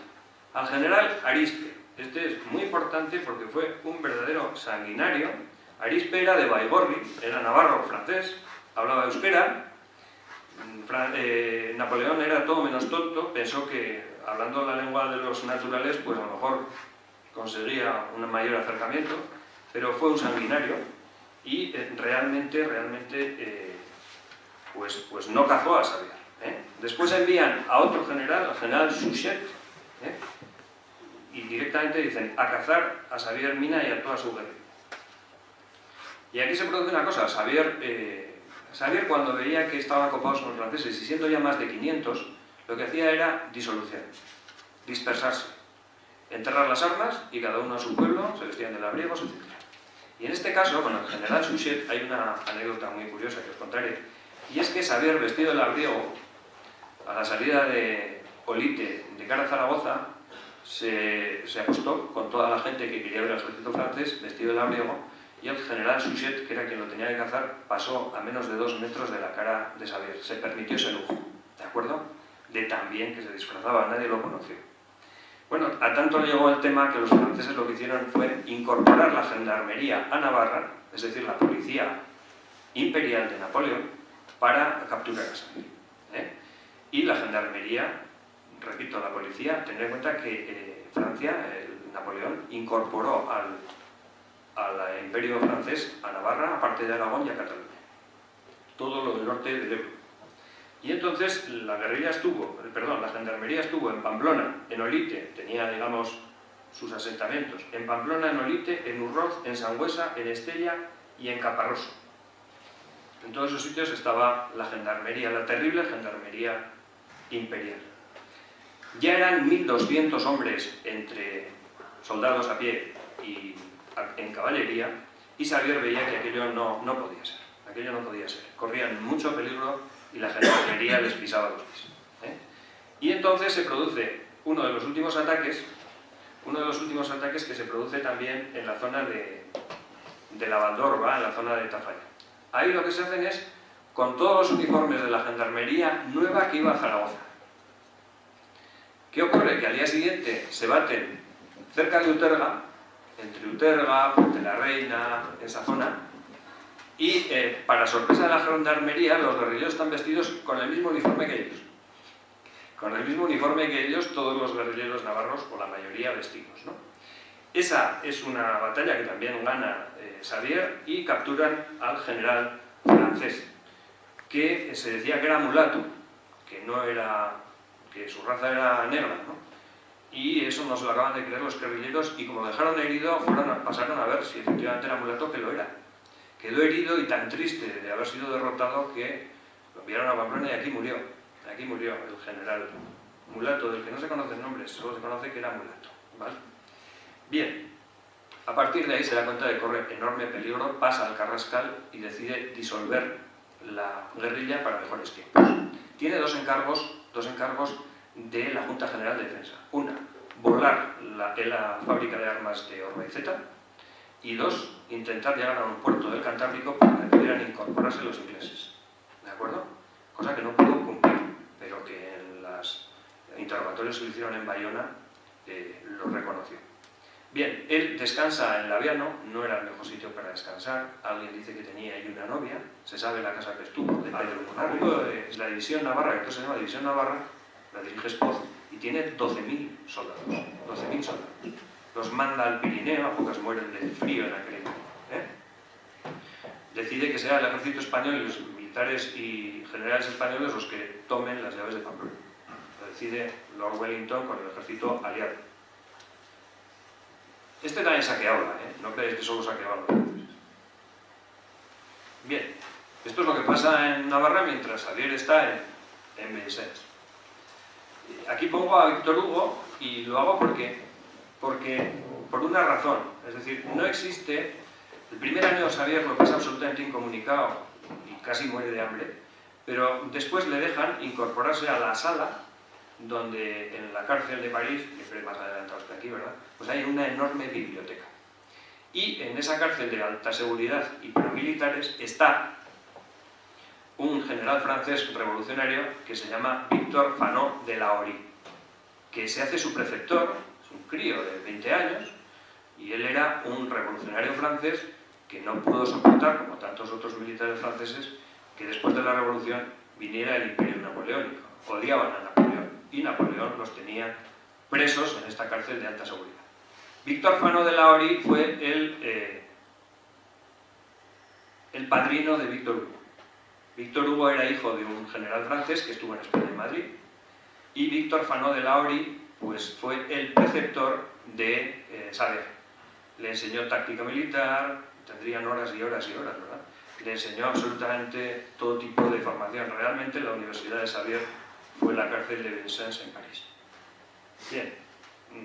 al general Arispe. Este es muy importante porque fue un verdadero sanguinario. Arispe era de Baigorri, era navarro francés, hablaba euskera. Napoleón era todo menos tonto, pensó que hablando la lengua de los naturales, pues a lo mejor conseguía un mayor acercamiento, pero fue un sanguinario y realmente pues no cazó a Xavier. Después envían a otro general, al general Suchet, y directamente dicen a cazar a Xavier Mina y a toda su guerrilla. Y aquí se produce una cosa. Xavier, cuando veía que estaban copados con los franceses y siendo ya más de 500, lo que hacía era disolución, dispersarse, enterrar las armas y cada uno a su pueblo, se vestían de labriegos, etc. Y en este caso, con el general Suchet, hay una anécdota muy curiosa que os contaré, y es que Xavier, vestido de labriego, a la salida de Olite, de cara a Zaragoza, se acostó con toda la gente que quería ver al ejército francés, vestido de labriego, y el general Suchet, que era quien lo tenía que cazar, pasó a menos de 2 metros de la cara de Xavier. Se permitió ese lujo, ¿de acuerdo? De tan bien que se disfrazaba, nadie lo conoció. Bueno, a tanto le llegó el tema que los franceses lo que hicieron fue incorporar la gendarmería a Navarra, es decir, la policía imperial de Napoleón, para capturar a Xavier. Y la gendarmería repito, la policía, tener en cuenta que Francia, Napoleón, incorporó al imperio francés a Navarra, aparte de Aragón y a Cataluña. Todo lo del norte del Ebro. Y entonces la gendarmería estuvo en Pamplona, en Olite, tenía, digamos, sus asentamientos. En Pamplona, en Olite, en Urroz, en Sangüesa, en Estella y en Caparroso. En todos esos sitios estaba la gendarmería, la terrible gendarmería imperial. Ya eran 1.200 hombres entre soldados a pie y en caballería, y Xavier veía que aquello no podía ser. Aquello no podía ser. Corrían mucho peligro y la gendarmería les pisaba los pies. Y entonces se produce uno de los últimos ataques que se produce también en la zona de la Valdorba, en la zona de Tafalla. Ahí lo que se hacen es, con todos los uniformes de la gendarmería nueva que iba a Zaragoza. ¿Qué ocurre? Que al día siguiente se baten cerca de Uterga, entre Uterga, Puente la Reina, esa zona, y para sorpresa de la gendarmería, los guerrilleros están vestidos con el mismo uniforme que ellos. Con el mismo uniforme que ellos, todos los guerrilleros navarros, o la mayoría, vestidos, ¿no? Esa es una batalla que también gana Xavier, y capturan al general francés, que se decía que era mulato, que su raza era negra, ¿no? Y eso no se lo acaban de creer los guerrilleros, y como lo dejaron herido, pasaron a ver si efectivamente era mulato, que lo era. Quedó herido y tan triste de haber sido derrotado que lo enviaron a Pamplona y aquí murió. Aquí murió el general mulato, del que no se conoce el nombre, solo se conoce que era mulato, ¿vale? Bien, a partir de ahí se da cuenta de que corre enorme peligro, pasa al Carrascal y decide disolver la guerrilla para mejores tiempos. Tiene dos encargos de la Junta General de Defensa. Una, volar la fábrica de armas de Orbaizeta, y dos, intentar llegar a un puerto del Cantábrico para que pudieran incorporarse los ingleses. ¿De acuerdo? Cosa que no pudo cumplir, pero que en los interrogatorios que le hicieron en Bayona lo reconoció. Bien, él descansa en Laviano, no era el mejor sitio para descansar. Alguien dice que tenía ahí una novia, se sabe la casa que estuvo, de Pedro Munarrico. La división Navarra, que entonces se llama división Navarra, la dirige Espoz, y tiene 12.000 soldados. 12.000 soldados. Los manda al Pirineo, a pocas mueren de frío en aquel tiempo. Decide que sea el ejército español y los militares y generales españoles los que tomen las llaves de Pamplona. Lo decide Lord Wellington con el ejército aliado. Este también saqueaba, no creéis que solo saqueaba los franceses. Bien, esto es lo que pasa en Navarra mientras Xavier está en Vincennes. Aquí pongo a Víctor Hugo y lo hago porque por una razón, es decir, no existe. El primer año de Xavier lo pasa absolutamente incomunicado y casi muere de hambre, pero después le dejan incorporarse a la sala donde en la cárcel de París, siempre más adelantados que aquí, ¿verdad?, pues hay una enorme biblioteca. Y en esa cárcel de alta seguridad y paramilitares está un general francés revolucionario que se llama Víctor Fanot de la Horie, que se hace su preceptor, es un crío de 20 años, y él era un revolucionario francés que no pudo soportar, como tantos otros militares franceses, que después de la revolución viniera el imperio napoleónico. Odiaban a Napoleón, y Napoleón los tenía presos en esta cárcel de alta seguridad. Víctor Fanot de la Horie fue el padrino de Víctor Hugo. Víctor Hugo era hijo de un general francés que estuvo en España, en Madrid, y Víctor Fanot de la Horie pues, fue el preceptor de Xavier. Le enseñó táctica militar, tendrían horas y horas y horas, ¿verdad? Le enseñó absolutamente todo tipo de formación. Realmente la Universidad de Xavier fue la cárcel de Vincennes en París. Bien,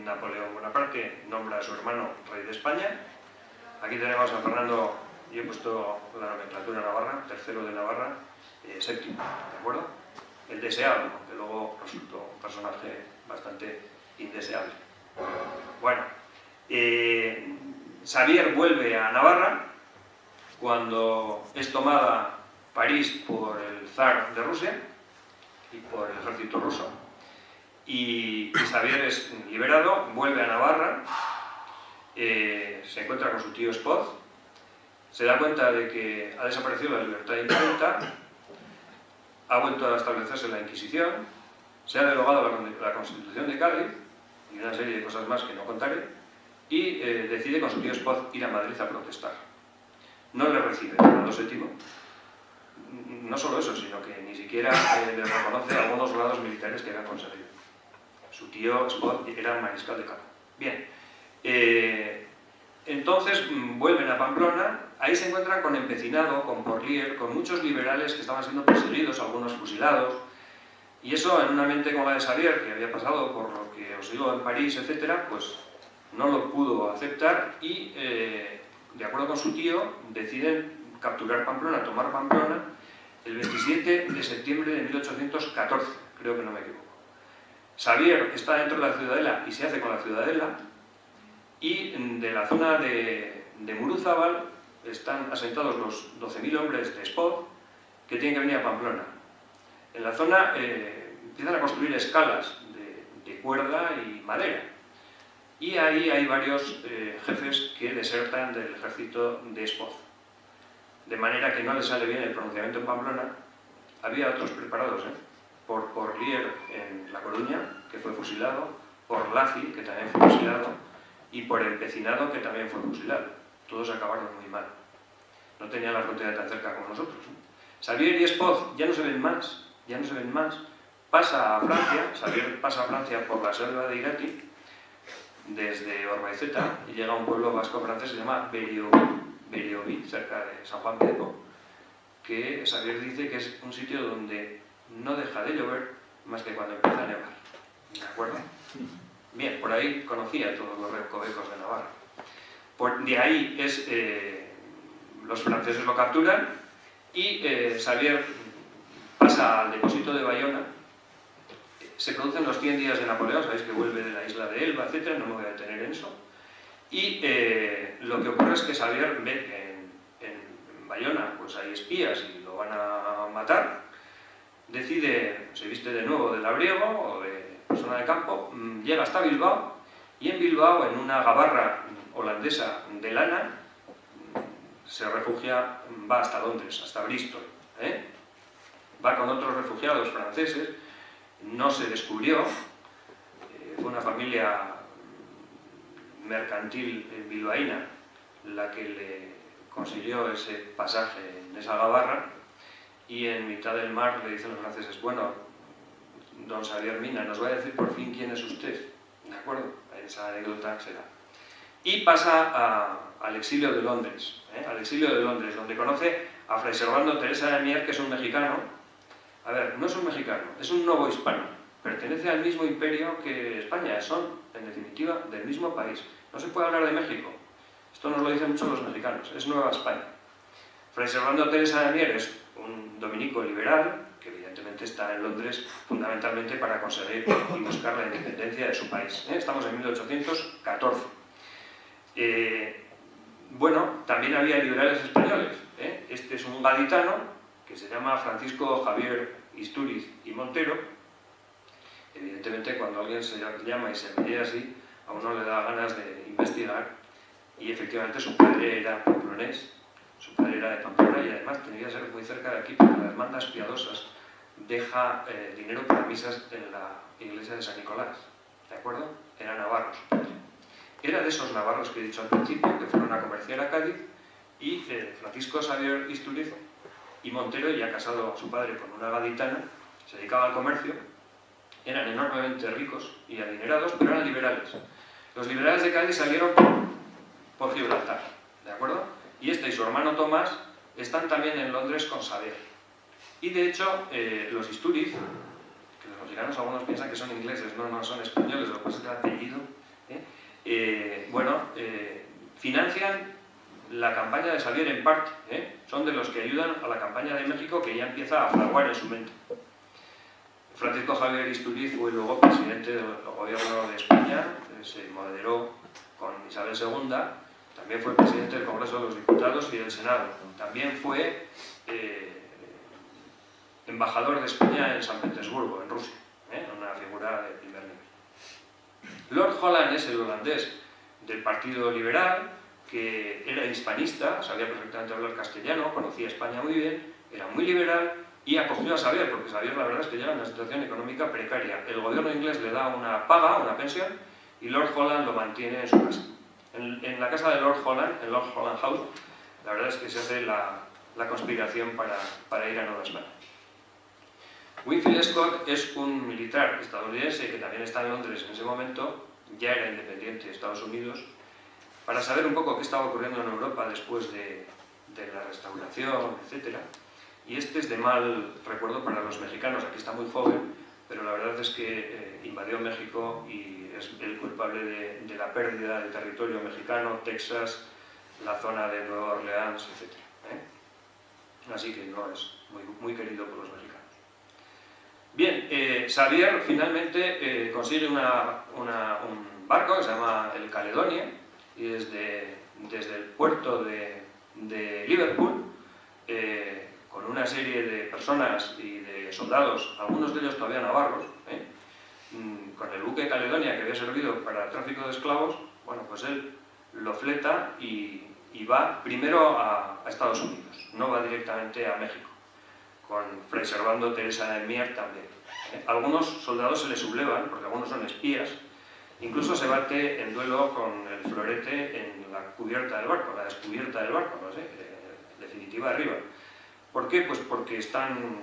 Napoleón Bonaparte nombra a su hermano rey de España. Aquí tenemos a Fernando, yo he puesto la nomenclatura navarra, tercero de Navarra, séptimo, ¿de acuerdo? El deseable, aunque luego resultó un personaje bastante indeseable. Bueno, Xavier vuelve a Navarra cuando es tomada París por el zar de Rusia y por el ejército ruso, y Xavier es liberado, vuelve a Navarra, se encuentra con su tío Espoz, se da cuenta de que ha desaparecido la libertad de imprenta, ha vuelto a establecerse la Inquisición, se ha derogado la Constitución de Cádiz y una serie de cosas más que no contaré, y decide con su tío Espot ir a Madrid a protestar. No le recibe Fernando VII, no solo eso, sino que ni siquiera le reconoce algunos grados militares que había conseguido. Su tío Espot era mariscal de campo. Bien, entonces vuelven a Pamplona, ahí se encuentran con Empecinado, con Porlier, con muchos liberales que estaban siendo perseguidos, algunos fusilados, y eso en una mente como la de Xavier, que había pasado por lo que os digo en París, etc., pues no lo pudo aceptar y, de acuerdo con su tío, deciden capturar Pamplona, tomar Pamplona, el 27 de septiembre de 1814, creo que no me equivoco. Xavier está dentro de la ciudadela y se hace con la ciudadela, y de la zona de Muruzábal están asentados los 12.000 hombres de Espot que tienen que venir a Pamplona. En la zona empiezan a construir escalas de cuerda y madera, y ahí hay varios jefes que desertan del ejército de Espot, de manera que no les sale bien el pronunciamiento en Pamplona. Había otros preparados, por Porlier en La Coruña, que fue fusilado, por Laci, que también fue fusilado, y por Empecinado, que también fue fusilado. Todos acabaron muy mal. No tenían la frontera tan cerca como nosotros. Xavier y Espot ya no se ven más, Pasa a Francia, Xavier pasa a Francia por la selva de Irati, desde Orbaizeta, y llega a un pueblo vasco francés que se llama Berioví, cerca de San Juan Pedro, que Xavier dice que es un sitio donde no deja de llover más que cuando empieza a nevar. ¿De acuerdo? Bien, por ahí conocía todos los recovecos de Navarra. De ahí los franceses lo capturan y Xavier pasa al depósito de Bayona. Se producen los 100 días de Napoleón, sabéis que vuelve de la isla de Elba, etc., no me voy a detener en eso. Y lo que ocurre es que Xavier ve que en Bayona pues hay espías y lo van a matar. Decide, se viste de nuevo de labriego o de persona de campo, llega hasta Bilbao, y en Bilbao, en una gabarra holandesa de lana, se refugia, va hasta Londres, hasta Bristol. Va con otros refugiados franceses, no se descubrió, fue una familia mercantil bilbaína la que le consiguió ese pasaje en esa gabarra, y en mitad del mar le dicen los franceses: bueno, don Xavier Mina, nos va a decir por fin quién es usted. ¿De acuerdo? Esa anécdota será. Y pasa al exilio de Londres, donde conoce a Fray Servando Teresa de Mier, que es un mexicano. A ver, no es un mexicano, es un novohispano. Pertenece al mismo imperio que España, son, en definitiva, del mismo país. No se puede hablar de México. Esto nos lo dicen muchos los mexicanos, es Nueva España. Fray Servando Teresa de Mier es un dominico liberal, que evidentemente está en Londres fundamentalmente para conseguir y buscar la independencia de su país. Estamos en 1814. Bueno, también había liberales españoles. Este es un gaditano que se llama Francisco Javier Istúriz y Montero. Evidentemente, cuando alguien se llama y se mira así, a uno le da ganas de investigar, y efectivamente su padre era pamplonés. Su padre era de Pamplona y además tenía que ser muy cerca de aquí, porque las hermandades piadosas deja dinero para misas en la iglesia de San Nicolás. ¿De acuerdo? Era navarro su padre. Era de esos navarros que he dicho al principio, que fueron a comerciar a Cádiz, y Francisco Xavier Istúriz y Montero, ya casado su padre con una gaditana, se dedicaba al comercio, eran enormemente ricos y adinerados, pero eran liberales. Los liberales de Cádiz salieron por Gibraltar, ¿de acuerdo? Y este y su hermano Tomás están también en Londres con Xavier. Y de hecho, los Istúriz, que los mexicanos algunos piensan que son ingleses, no, son españoles, lo que pasa es el apellido, financian la campaña de Xavier en parte, son de los que ayudan a la campaña de México, que ya empieza a fraguar en su mente. Francisco Javier Istúriz fue luego presidente del gobierno de España, se moderó con Isabel II, también fue presidente del Congreso de los Diputados y del Senado, también fue embajador de España en San Petersburgo, en Rusia, una figura de primer nivel. Lord Holland es el holandés del Partido Liberal, que era hispanista, sabía perfectamente hablar castellano, conocía España muy bien, era muy liberal, y acogió a Xavier, porque Xavier la verdad es que llega en una situación económica precaria. El gobierno inglés le da una paga, una pensión, y Lord Holland lo mantiene en su casa. En la casa de Lord Holland, en Lord Holland House, la verdad es que se hace la conspiración para ir a Nueva España. Winfield Scott es un militar estadounidense que también está en Londres en ese momento, ya era independiente de Estados Unidos, para saber un poco qué estaba ocurriendo en Europa después de la restauración, etc. Y este es de mal recuerdo para los mexicanos. Aquí está muy joven, pero la verdad es que invadió México y es el culpable de la pérdida del territorio mexicano, Texas, la zona de Nueva Orleans, etc. Así que no es muy querido por los mexicanos. Bien, Xavier finalmente consigue un barco que se llama el Caledonia, y desde el puerto de Liverpool, con una serie de personas y de soldados, algunos de ellos todavía navarros, con el buque Caledonia que había servido para el tráfico de esclavos, bueno, pues él lo fleta y va primero a Estados Unidos, no va directamente a México, con Fray Servando Teresa de Mier también. Algunos soldados se le sublevan, porque algunos son espías, incluso se bate en duelo con el florete en la cubierta del barco, la descubierta del barco, no sé, definitiva arriba. ¿Por qué? Pues porque están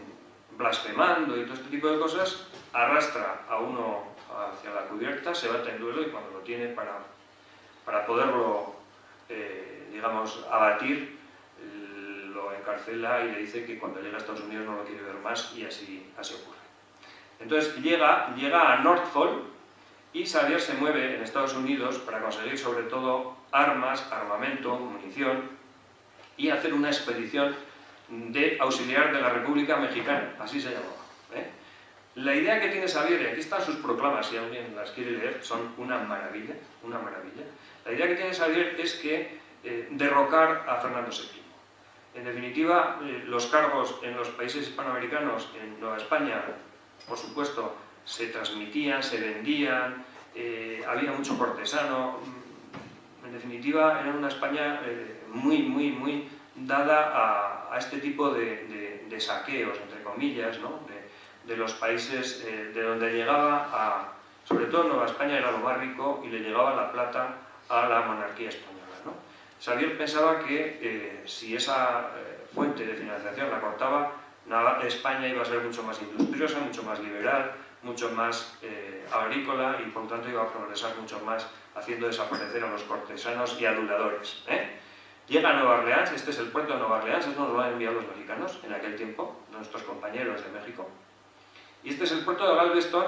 blasfemando y todo este tipo de cosas, arrastra a uno hacia la cubierta, se bate en duelo y cuando lo tiene para poderlo, digamos, abatir, lo encarcela y le dice que cuando llega a Estados Unidos no lo quiere ver más y así ocurre. Entonces llega a Norfolk y Xavier se mueve en Estados Unidos para conseguir sobre todo armas, armamento, munición y hacer una expedición de auxiliar de la República Mexicana, así se llamaba. La idea que tiene Xavier, y aquí están sus proclamas, si alguien las quiere leer, son una maravilla, una maravilla. La idea que tiene Xavier es que derrocar a Fernando VII. En definitiva, los cargos en los países hispanoamericanos, en Nueva España, por supuesto, se transmitían, se vendían, había mucho cortesano. En definitiva, era una España muy dada a este tipo de saqueos, entre comillas, ¿no? de los países de donde llegaba, sobre todo Nueva España era lo más rico y le llegaba la plata a la monarquía española, ¿no? Xavier pensaba que si esa fuente de financiación la cortaba, España iba a ser mucho más industriosa, mucho más liberal, mucho más agrícola y por tanto iba a progresar mucho más haciendo desaparecer a los cortesanos y aduladores. Llega a Nueva Orleans, este es el puerto de Nueva Orleans, eso nos lo han enviado los mexicanos en aquel tiempo, nuestros compañeros de México. Y este es el puerto de Galveston,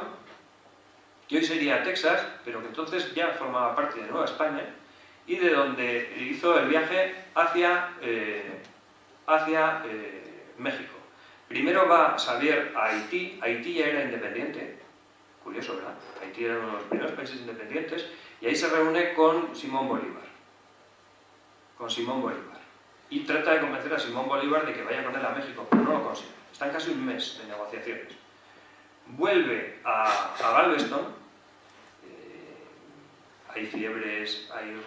que hoy sería Texas, pero que entonces ya formaba parte de Nueva España, y de donde hizo el viaje hacia México. Primero va Xavier a Haití. Haití ya era independiente, curioso, ¿verdad? Haití era uno de los primeros países independientes, y ahí se reúne con Simón Bolívar. Y trata de convencer a Simón Bolívar de que vaya con él a México, pero no lo consigue. Están casi un mes de negociaciones. Vuelve a Galveston, hay fiebres, hay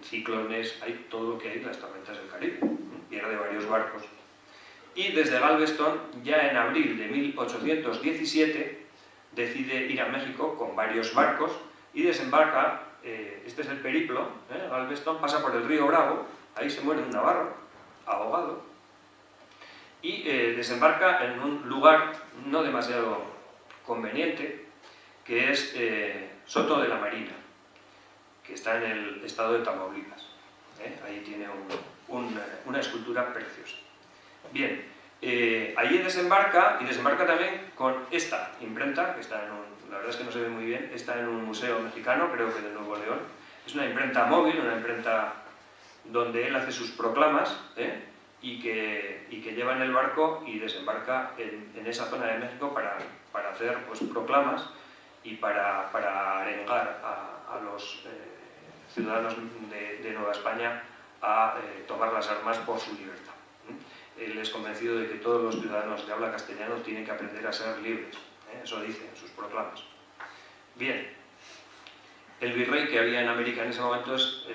ciclones, hay todo lo que hay en las tormentas del Caribe, pierde varios barcos. Y desde Galveston, ya en abril de 1817, decide ir a México con varios barcos y desembarca, este es el periplo, Galveston pasa por el río Bravo, ahí se muere un navarro, ahogado, y desembarca en un lugar no demasiado conveniente, que es Soto de la Marina, que está en el estado de Tamaulipas. Ahí tiene una escultura preciosa. Bien, allí desembarca, y desembarca también con esta imprenta, que está en la verdad es que no se ve muy bien, está en un museo mexicano, creo que de Nuevo León. Es una imprenta móvil, una imprenta donde él hace sus proclamas, y que lleva en el barco y desembarca en esa zona de México para hacer pues, proclamas y para arengar a los ciudadanos de Nueva España a tomar las armas por su libertad. Él es convencido de que todos los ciudadanos de habla castellano tienen que aprender a ser libres. Eso dice en sus proclamas. Bien, el virrey que había en América en ese momento es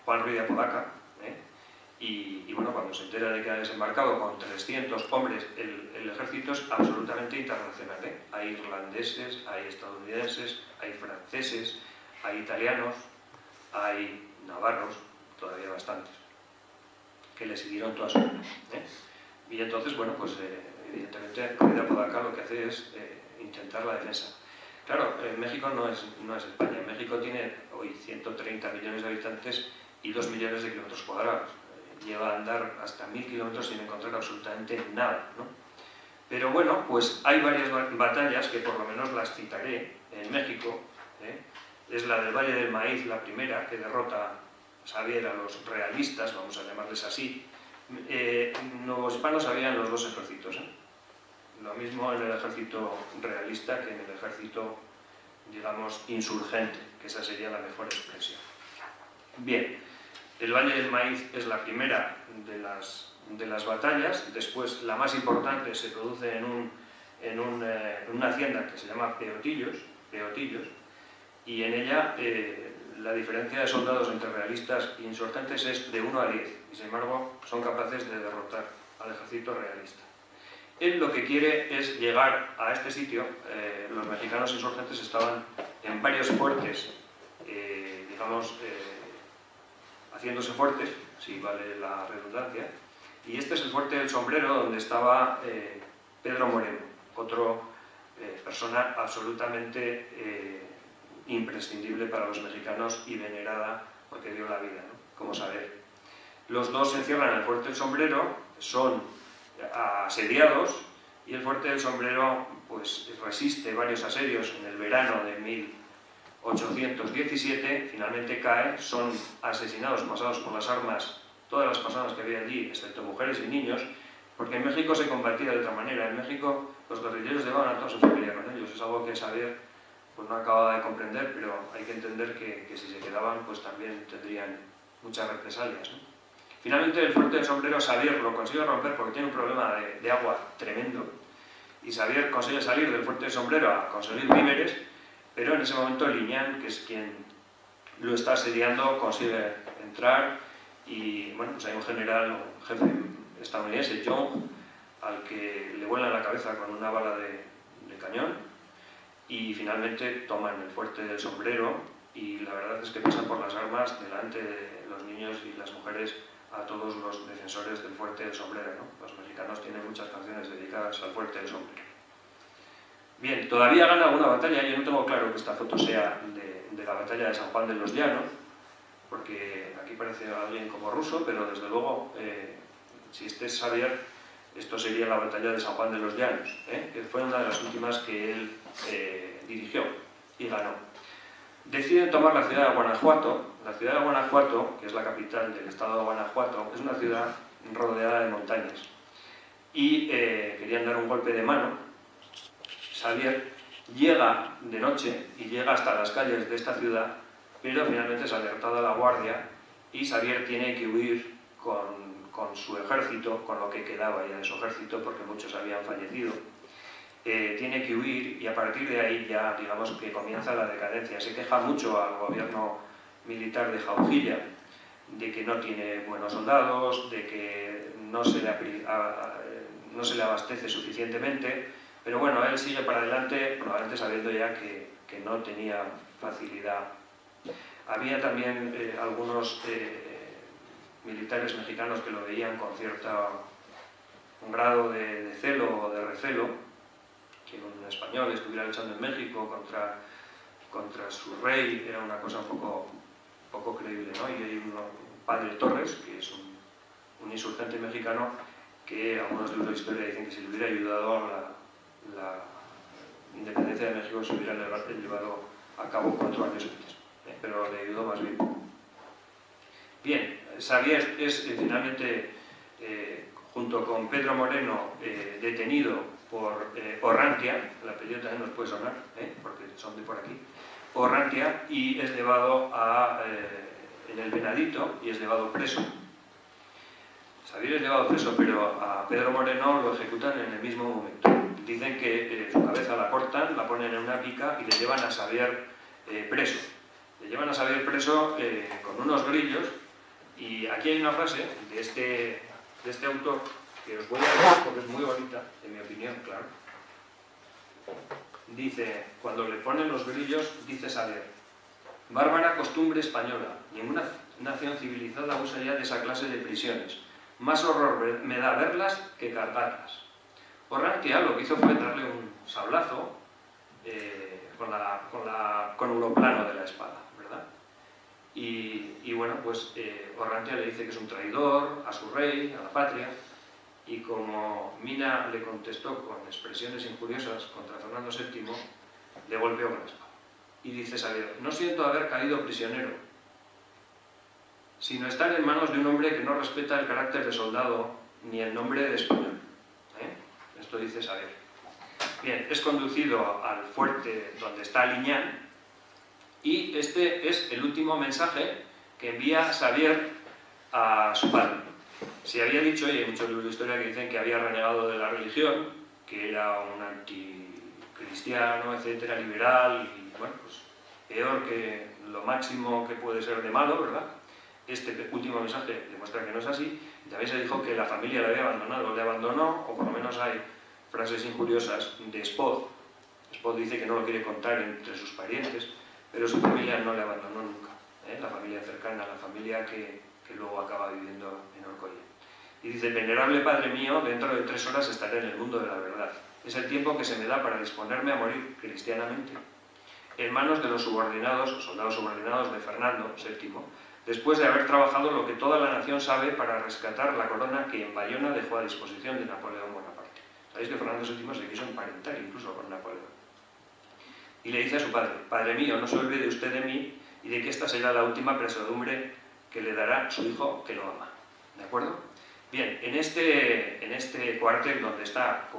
Juan Ruiz de Apodaca, y bueno, cuando se entera de que ha desembarcado con 300 hombres, el ejército es absolutamente internacional, ¿eh? Hay irlandeses, hay estadounidenses, hay franceses, hay italianos, hay navarros, todavía bastantes, que le siguieron toda su vida, ¿eh? Y entonces, bueno, pues evidentemente el rey de Apodaca lo que hace es intentar la defensa. Claro, México no es España. México tiene hoy 130 millones de habitantes y 2 millones de kilómetros cuadrados. Lleva a andar hasta 1000 kilómetros sin encontrar absolutamente nada, ¿no? Pero bueno, pues hay varias batallas que por lo menos las citaré en México, ¿eh? Es la del Valle del Maíz, la primera, que derrota Xavier a los realistas, vamos a llamarles así. Nuevos-hispanos habían los dos ejércitos, ¿eh? Lo mismo en el ejército realista que en el ejército, digamos, insurgente, que esa sería la mejor expresión. Bien, el Valle del Maíz es la primera de las batallas. Después, la más importante se produce en una hacienda que se llama Peotillos, y en ella la diferencia de soldados entre realistas e insurgentes es de 1 a 10, y sin embargo son capaces de derrotar al ejército realista. Él lo que quiere es llegar a este sitio. Los mexicanos insurgentes estaban en varios fuertes, digamos, haciéndose fuertes, si vale la redundancia, y este es el fuerte del Sombrero, donde estaba Pedro Moreno, otro persona absolutamente imprescindible para los mexicanos y venerada porque dio la vida, ¿no? Como saber. Los dos se encierran en el fuerte del Sombrero, son asediados, y el fuerte del Sombrero pues resiste varios asedios. En el verano de 1817 finalmente cae, son asesinados, pasados por las armas, todas las personas que había allí, excepto mujeres y niños, porque en México se combatía de otra manera. En México los guerrilleros llevaban a toda su familia con ellos. Es algo que Xavier pues no acaba de comprender, pero hay que entender que si se quedaban pues también tendrían muchas represalias, ¿no? Finalmente el fuerte del Sombrero Xavier lo consigue romper porque tiene un problema de agua tremendo, y Xavier consigue salir del fuerte del Sombrero a conseguir víveres, pero en ese momento Liñán, que es quien lo está asediando, consigue entrar, y bueno, pues hay un general, un jefe estadounidense, Young, al que le vuelan la cabeza con una bala de cañón, y finalmente toman el fuerte del Sombrero, y la verdad es que pasan por las armas delante de los niños y las mujeres a todos los defensores del fuerte del Sombrero, ¿no? Los mexicanos tienen muchas canciones dedicadas al fuerte del Sombrero. Bien, todavía gana alguna batalla. Yo no tengo claro que esta foto sea de la batalla de San Juan de los Llanos, porque aquí parece alguien como ruso, pero desde luego, si este es Xavier, esto sería la batalla de San Juan de los Llanos, que fue una de las últimas que él dirigió y ganó. Deciden tomar la ciudad de Guanajuato. La ciudad de Guanajuato, que es la capital del estado de Guanajuato, es una ciudad rodeada de montañas. Y querían dar un golpe de mano. Xavier llega de noche y llega hasta las calles de esta ciudad, pero finalmente es alertada la guardia y Xavier tiene que huir con su ejército, con lo que quedaba ya de su ejército, porque muchos habían fallecido. Tiene que huir, y a partir de ahí ya, digamos, que comienza la decadencia. Se queja mucho al gobierno militar de Jaujilla de que no tiene buenos soldados, de que no se le abastece suficientemente, pero bueno, él sigue para adelante, probablemente sabiendo ya que no tenía facilidad. Había también algunos militares mexicanos que lo veían con un grado de celo o de recelo, que un español estuviera luchando en México contra su rey, era una cosa un poco creíble, ¿no? Y hay un padre Torres, que es un insurgente mexicano, que algunos libros de historia dicen que si le hubiera ayudado a la independencia de México se hubiera llevado a cabo 4 años antes, pero le ayudó más bien. Bien, Xavier es finalmente, junto con Pedro Moreno, detenido por Orrantia. El apellido también nos puede sonar, porque son de por aquí, Orrantia, y es llevado en el Venadito y es llevado preso. Xavier es llevado preso, pero a Pedro Moreno lo ejecutan en el mismo momento. Dicen que su cabeza la cortan, la ponen en una pica y le llevan a Xavier preso. Le llevan a Xavier preso con unos grillos, Y aquí hay una frase de este autor que os voy a leer porque es muy bonita, en mi opinión, claro. Dice, cuando le ponen los grillos, dice Saber: bárbara costumbre española, ninguna nación civilizada usa ya de esa clase de prisiones. Más horror me da verlas que cargarlas. Orrantia lo que hizo fue darle un sablazo con uroplano de la espada, ¿verdad? Y bueno, pues Orrantia le dice que es un traidor a su rey, a la patria, y como Mina le contestó con expresiones injuriosas contra Fernando VII, le golpeó con la espada. Y dice Saber: no siento haber caído prisionero, sino estar en manos de un hombre que no respeta el carácter de soldado ni el nombre de español. Esto dice Saber. Bien, es conducido al fuerte donde está Liñán, y este es el último mensaje que envía Saber a su padre. Se había dicho, y hay muchos libros de historia que dicen que había renegado de la religión, que era un anticristiano, etcétera, liberal, y bueno, pues peor que lo máximo que puede ser de malo, ¿verdad? Este último mensaje demuestra que no es así. También se dijo que la familia le había abandonado, le abandonó, o por lo menos hay frases injuriosas de Spot. Spot dice que no lo quiere contar entre sus parientes, pero su familia no le abandonó nunca, la familia cercana, la familia que luego acaba viviendo en Orcolla. Y dice: venerable padre mío, dentro de 3 horas estaré en el mundo de la verdad. Es el tiempo que se me da para disponerme a morir cristianamente, en manos de los subordinados, o soldados subordinados de Fernando VII, después de haber trabajado lo que toda la nación sabe para rescatar la corona que en Bayona dejó a disposición de Napoleón Bonaparte. Sabéis que Fernando VII se quiso emparentar incluso con Napoleón. Y le dice a su padre: padre mío, no se olvide usted de mí y de que esta será la última pesadumbre que le dará su hijo que lo ama. ¿De acuerdo? Bien, en este cuartel donde está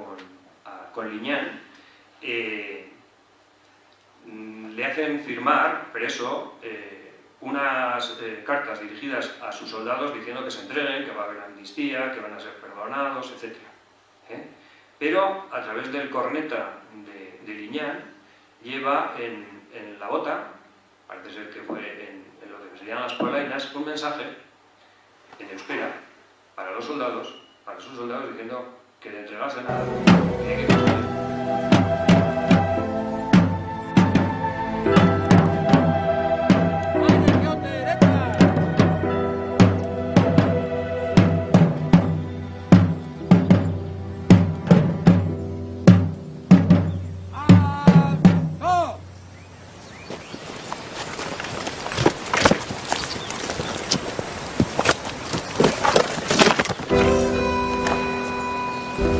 con Liñán, le hacen firmar, preso, unas cartas dirigidas a sus soldados diciendo que se entreguen, que va a haber amnistía, que van a ser perdonados, etc. Pero a través del corneta de Liñán lleva en la bota, parece ser que fue en lo que serían las polainas, un mensaje en euskera para los soldados, para sus soldados, diciendo que le entregasen a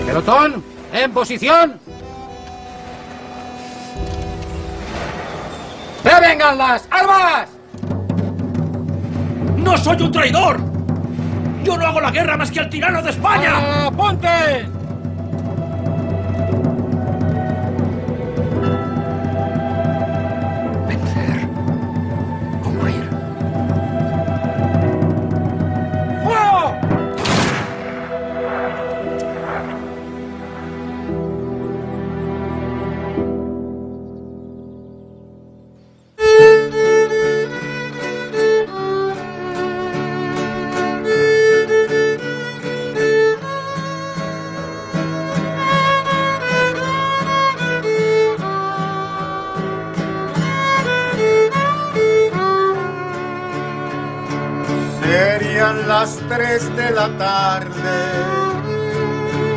¡Pelotón! ¡En posición! ¡Que vengan las armas! ¡No soy un traidor! ¡Yo no hago la guerra más que al tirano de España! ¡Apunte! Vencer o morir. ¡Fuego! Serían las 3 de la tarde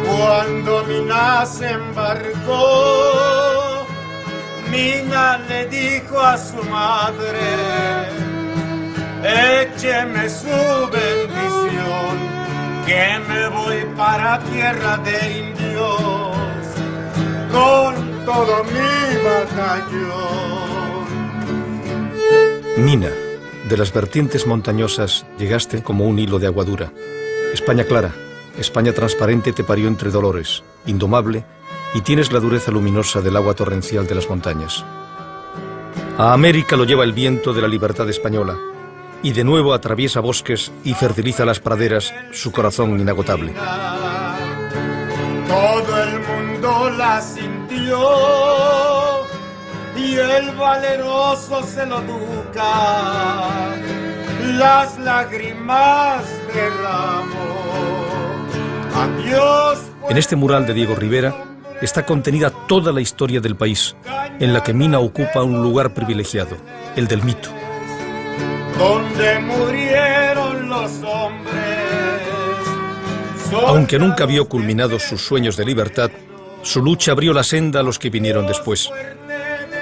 cuando Mina se embarcó. Mina le dijo a su madre: écheme su bendición, que me voy para tierra de indios con todo mi batallón. Mina, de las vertientes montañosas llegaste como un hilo de agua dura. España clara, España transparente te parió entre dolores, indomable, y tienes la dureza luminosa del agua torrencial de las montañas. A América lo lleva el viento de la libertad española, y de nuevo atraviesa bosques y fertiliza las praderas su corazón inagotable. Todo el mundo la sintió y el valeroso se lo duca las lágrimas derramo. Adiós. En este mural de Diego Rivera está contenida toda la historia del país, en la que Mina ocupa un lugar privilegiado, el del mito. Donde murieron los hombres. Aunque nunca vio culminados sus sueños de libertad, su lucha abrió la senda a los que vinieron después.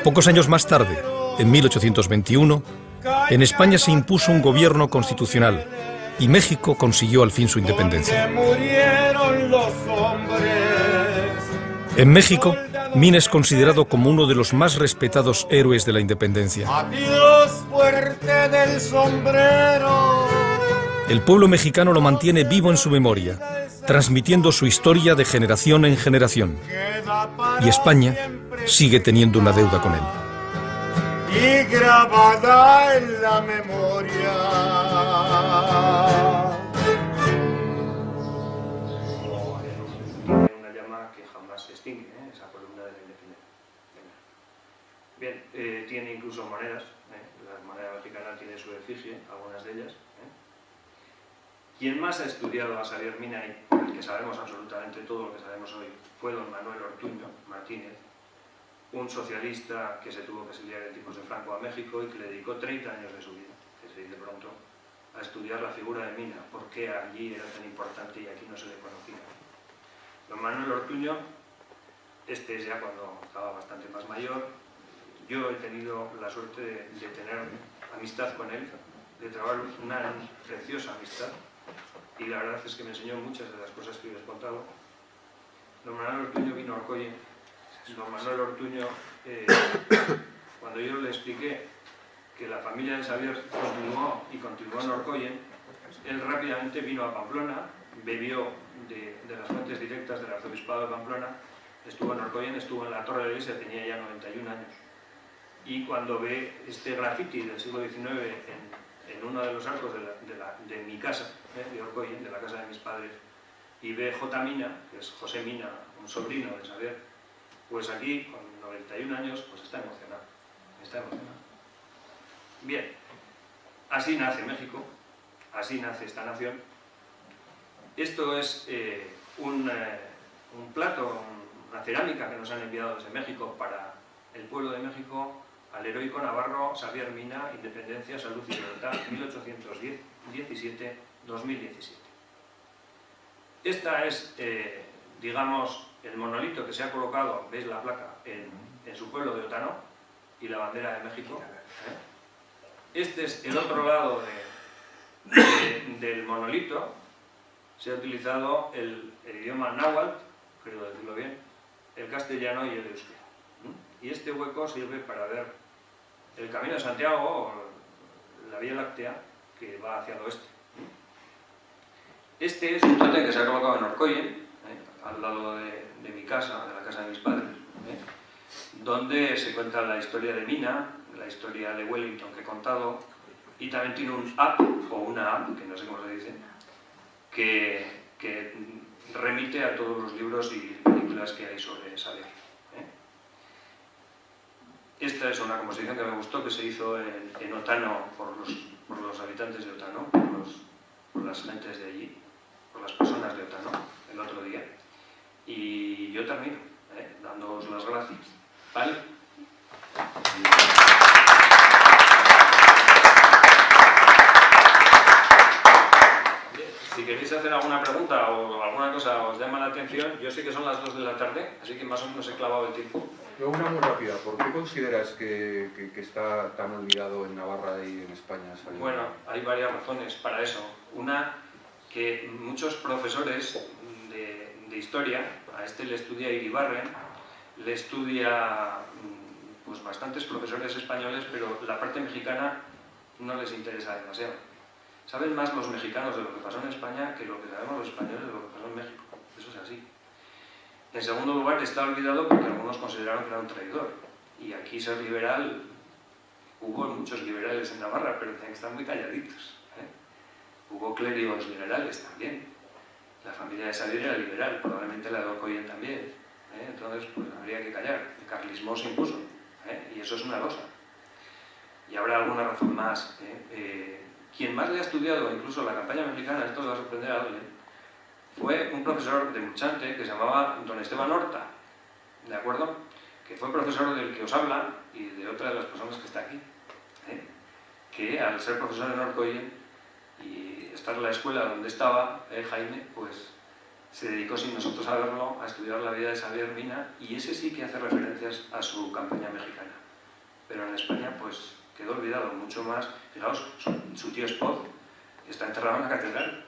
Pocos años más tarde, en 1821, en España se impuso un gobierno constitucional y México consiguió al fin su independencia. En México, Mina es considerado como uno de los más respetados héroes de la independencia. Adiós, fuerte del sombrero. El pueblo mexicano lo mantiene vivo en su memoria, transmitiendo su historia de generación en generación. Y España sigue teniendo una deuda con él. Y grabada en la memoria. Tiene una llama que jamás se extingue, esa columna de la independencia. Bien, tiene incluso monedas, la moneda mexicana tiene su efigie, algunas de ellas. Quien más ha estudiado a Xavier Mina, y por el que sabemos absolutamente todo lo que sabemos hoy, fue don Manuel Ortuño Martínez, un socialista que se tuvo que exiliar en tiempos de Franco a México y que le dedicó 30 años de su vida, que se dice pronto, a estudiar la figura de Mina, por qué allí era tan importante y aquí no se le conocía. Don Manuel Ortuño, este es ya cuando estaba bastante más mayor. Yo he tenido la suerte de tener amistad con él, de trabajar una preciosa amistad, y la verdad es que me enseñó muchas de las cosas que os he contado. Don Manuel Ortuño vino a Orcoyen. Don Manuel Ortuño, cuando yo le expliqué que la familia de Xavier continuó en Orcoyen, él rápidamente vino a Pamplona, bebió de las fuentes directas del arzobispado de Pamplona, estuvo en Orcoyen, estuvo en la Torre de la Iglesia, tenía ya 91 años. Y cuando ve este grafiti del siglo XIX en uno de los arcos de mi casa, de Orcoyen, de la casa de mis padres, y ve J. Mina, que es José Mina, un sobrino de Xavier, pues aquí, con 91 años, pues está emocionado. Está emocionado. Bien, así nace México, así nace esta nación. Esto es un plato, una cerámica que nos han enviado desde México para el pueblo de México, al heroico navarro Xavier Mina, Independencia, Salud y Libertad, 1817-2017. Esta es, digamos, el monolito que se ha colocado, veis la placa, en su pueblo de Otano, y la bandera de México. Este es el otro lado del monolito. Se ha utilizado el idioma náhuatl, creo decirlo bien, el castellano y el euskera. Y este hueco sirve para ver el Camino de Santiago, o la Vía Láctea, que va hacia el oeste. Este es un tótem que se ha colocado en Orcoyen, al lado de mi casa, de la casa de mis padres, donde se cuenta la historia de Mina, la historia de Wellington que he contado, y también tiene un app, o una app, que no sé cómo se dice, que remite a todos los libros y películas que hay sobre Xavier. Esta es una composición que me gustó, que se hizo en Otano por los habitantes de Otano, por las gentes de allí, por las personas de Otano, el otro día. Y yo termino, dándoos las gracias. ¿Vale? Si queréis hacer alguna pregunta o alguna cosa os llama la atención, yo sé que son las 2 de la tarde, así que más o menos he clavado el tiempo. Una muy rápida, ¿por qué consideras que está tan olvidado en Navarra y en España? Bueno, hay varias razones para eso. Una, que muchos profesores de historia, a este le estudia Iribarren, le estudia pues bastantes profesores españoles, pero la parte mexicana no les interesa demasiado. Saben más los mexicanos de lo que pasó en España que lo que sabemos los españoles de lo que pasó en México. Eso es así. En segundo lugar, está olvidado porque algunos consideraron que era un traidor. Y aquí ser liberal, hubo muchos liberales en Navarra, pero tenían que estar muy calladitos. Hubo clérigos liberales también. La familia de Xavier era liberal, probablemente la de Orcoyen también. Entonces, pues habría que callar. El carlismo se impuso. Y eso es una losa. Y habrá alguna razón más. quien más le ha estudiado incluso la campaña mexicana, esto le va a sorprender a alguien, fue un profesor de Muchante que se llamaba don Esteban Horta, ¿de acuerdo? Que fue profesor del que os habla y de otra de las personas que está aquí, ¿eh? Que al ser profesor en Orcoyen y estar en la escuela donde estaba, Jaime, pues se dedicó sin nosotros saberlo a estudiar la vida de Xavier Mina, y ese sí que hace referencias a su campaña mexicana. Pero en España pues quedó olvidado mucho más. Fijaos, su tío Spot está enterrado en la catedral,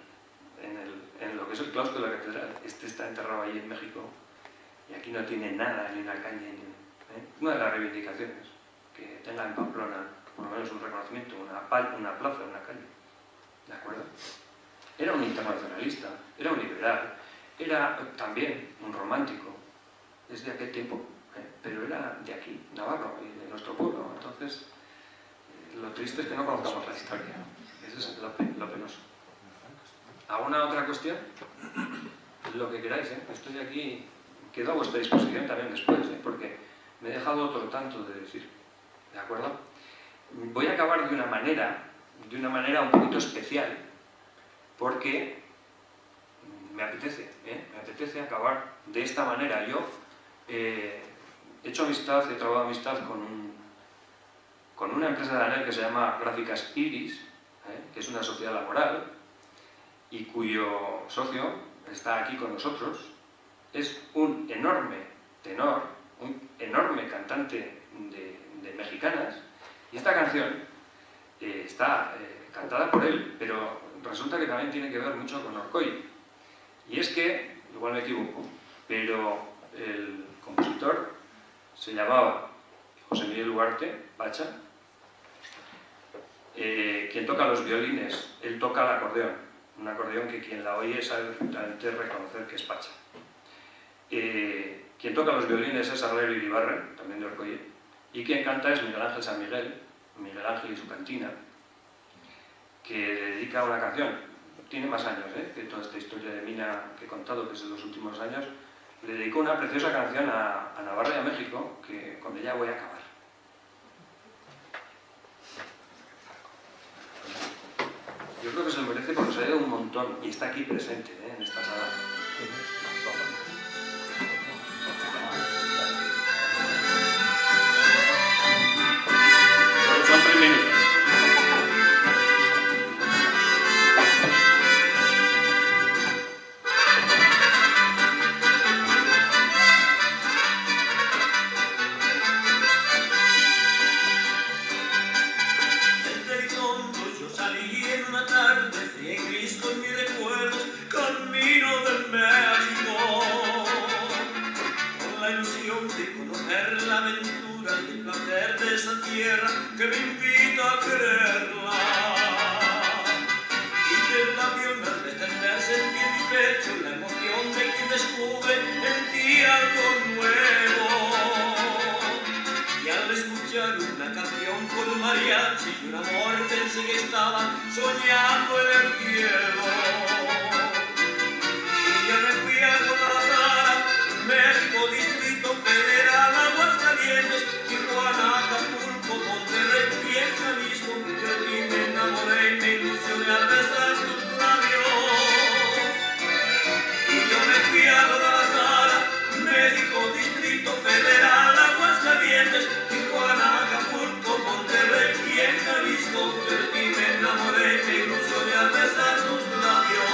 en lo que es el claustro de la catedral. Este está enterrado allí en México y aquí no tiene nada, ni una calle, ni... Una de las reivindicaciones, que tenga en Pamplona por lo menos un reconocimiento, una plaza, una calle. ¿De acuerdo? Era un internacionalista, era un liberal, era también un romántico, es de aquel tiempo, pero era de aquí, Navarro, y de nuestro pueblo. Entonces, lo triste es que no conozcamos la historia. Eso es lo penoso. ¿Alguna otra cuestión? Lo que queráis, estoy aquí, quedo a vuestra disposición también después, porque me he dejado otro tanto de decir. ¿De acuerdo? Voy a acabar de una manera un poquito especial, porque me apetece acabar de esta manera. Yo he hecho amistad, he trabajado amistad con una empresa de ANEL que se llama Gráficas Iris, que es una sociedad laboral, y cuyo socio está aquí con nosotros. Es un enorme tenor, un enorme cantante de mexicanas, y esta canción está cantada por él, pero resulta que también tiene que ver mucho con Orcoy. Y es que, igual me equivoco, pero el compositor se llamaba José Miguel Ugarte, Pacha. Quien toca los violines, él toca el acordeón, un acordeón que quien la oye sabe perfectamente reconocer que es Pacha. Quien toca los violines es Arlero Iribarren, también de Orcoy, y quien canta es Miguel Ángel San Miguel, Miguel Ángel y su cantina, que le dedica una canción. Tiene más años que toda esta historia de Mina que he contado, que es de los últimos años. Le dedicó una preciosa canción a Navarra y a México, que con ella voy a acabar. Yo creo que se lo merece porque se ha ido un montón y está aquí presente en esta sala. Son 3 minutos. Que me invita a quererla, y del avión al descender sentí en mi pecho la emoción de quien descubre en ti algo nuevo, y al escuchar una canción con mariachi y un amor pensé que estaba soñando en el cielo, y ya me fui a Guadalajara, México, Distrito Federal, Aguascalientes, Tijuana, Acapulco, Monterrey y en Jalisco, de ti me enamoré y me ilusioné al besar tus labios. Y yo me fui a Guadalajara, México, Distrito Federal, Aguascalientes, Tijuana, Acapulco, Monterrey y en Jalisco, de ti me enamoré y me ilusioné al besar tus labios.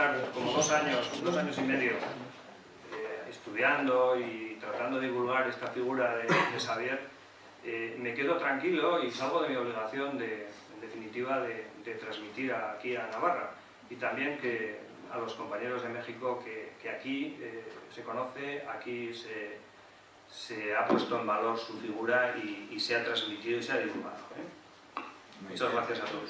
estar como 2 años y medio estudiando y tratando de divulgar esta figura de Xavier, me quedo tranquilo y salgo de mi obligación en definitiva de transmitir aquí a Navarra, y también que a los compañeros de México que aquí se conoce, aquí se ha puesto en valor su figura y se ha transmitido y se ha divulgado. Muchas gracias a todos.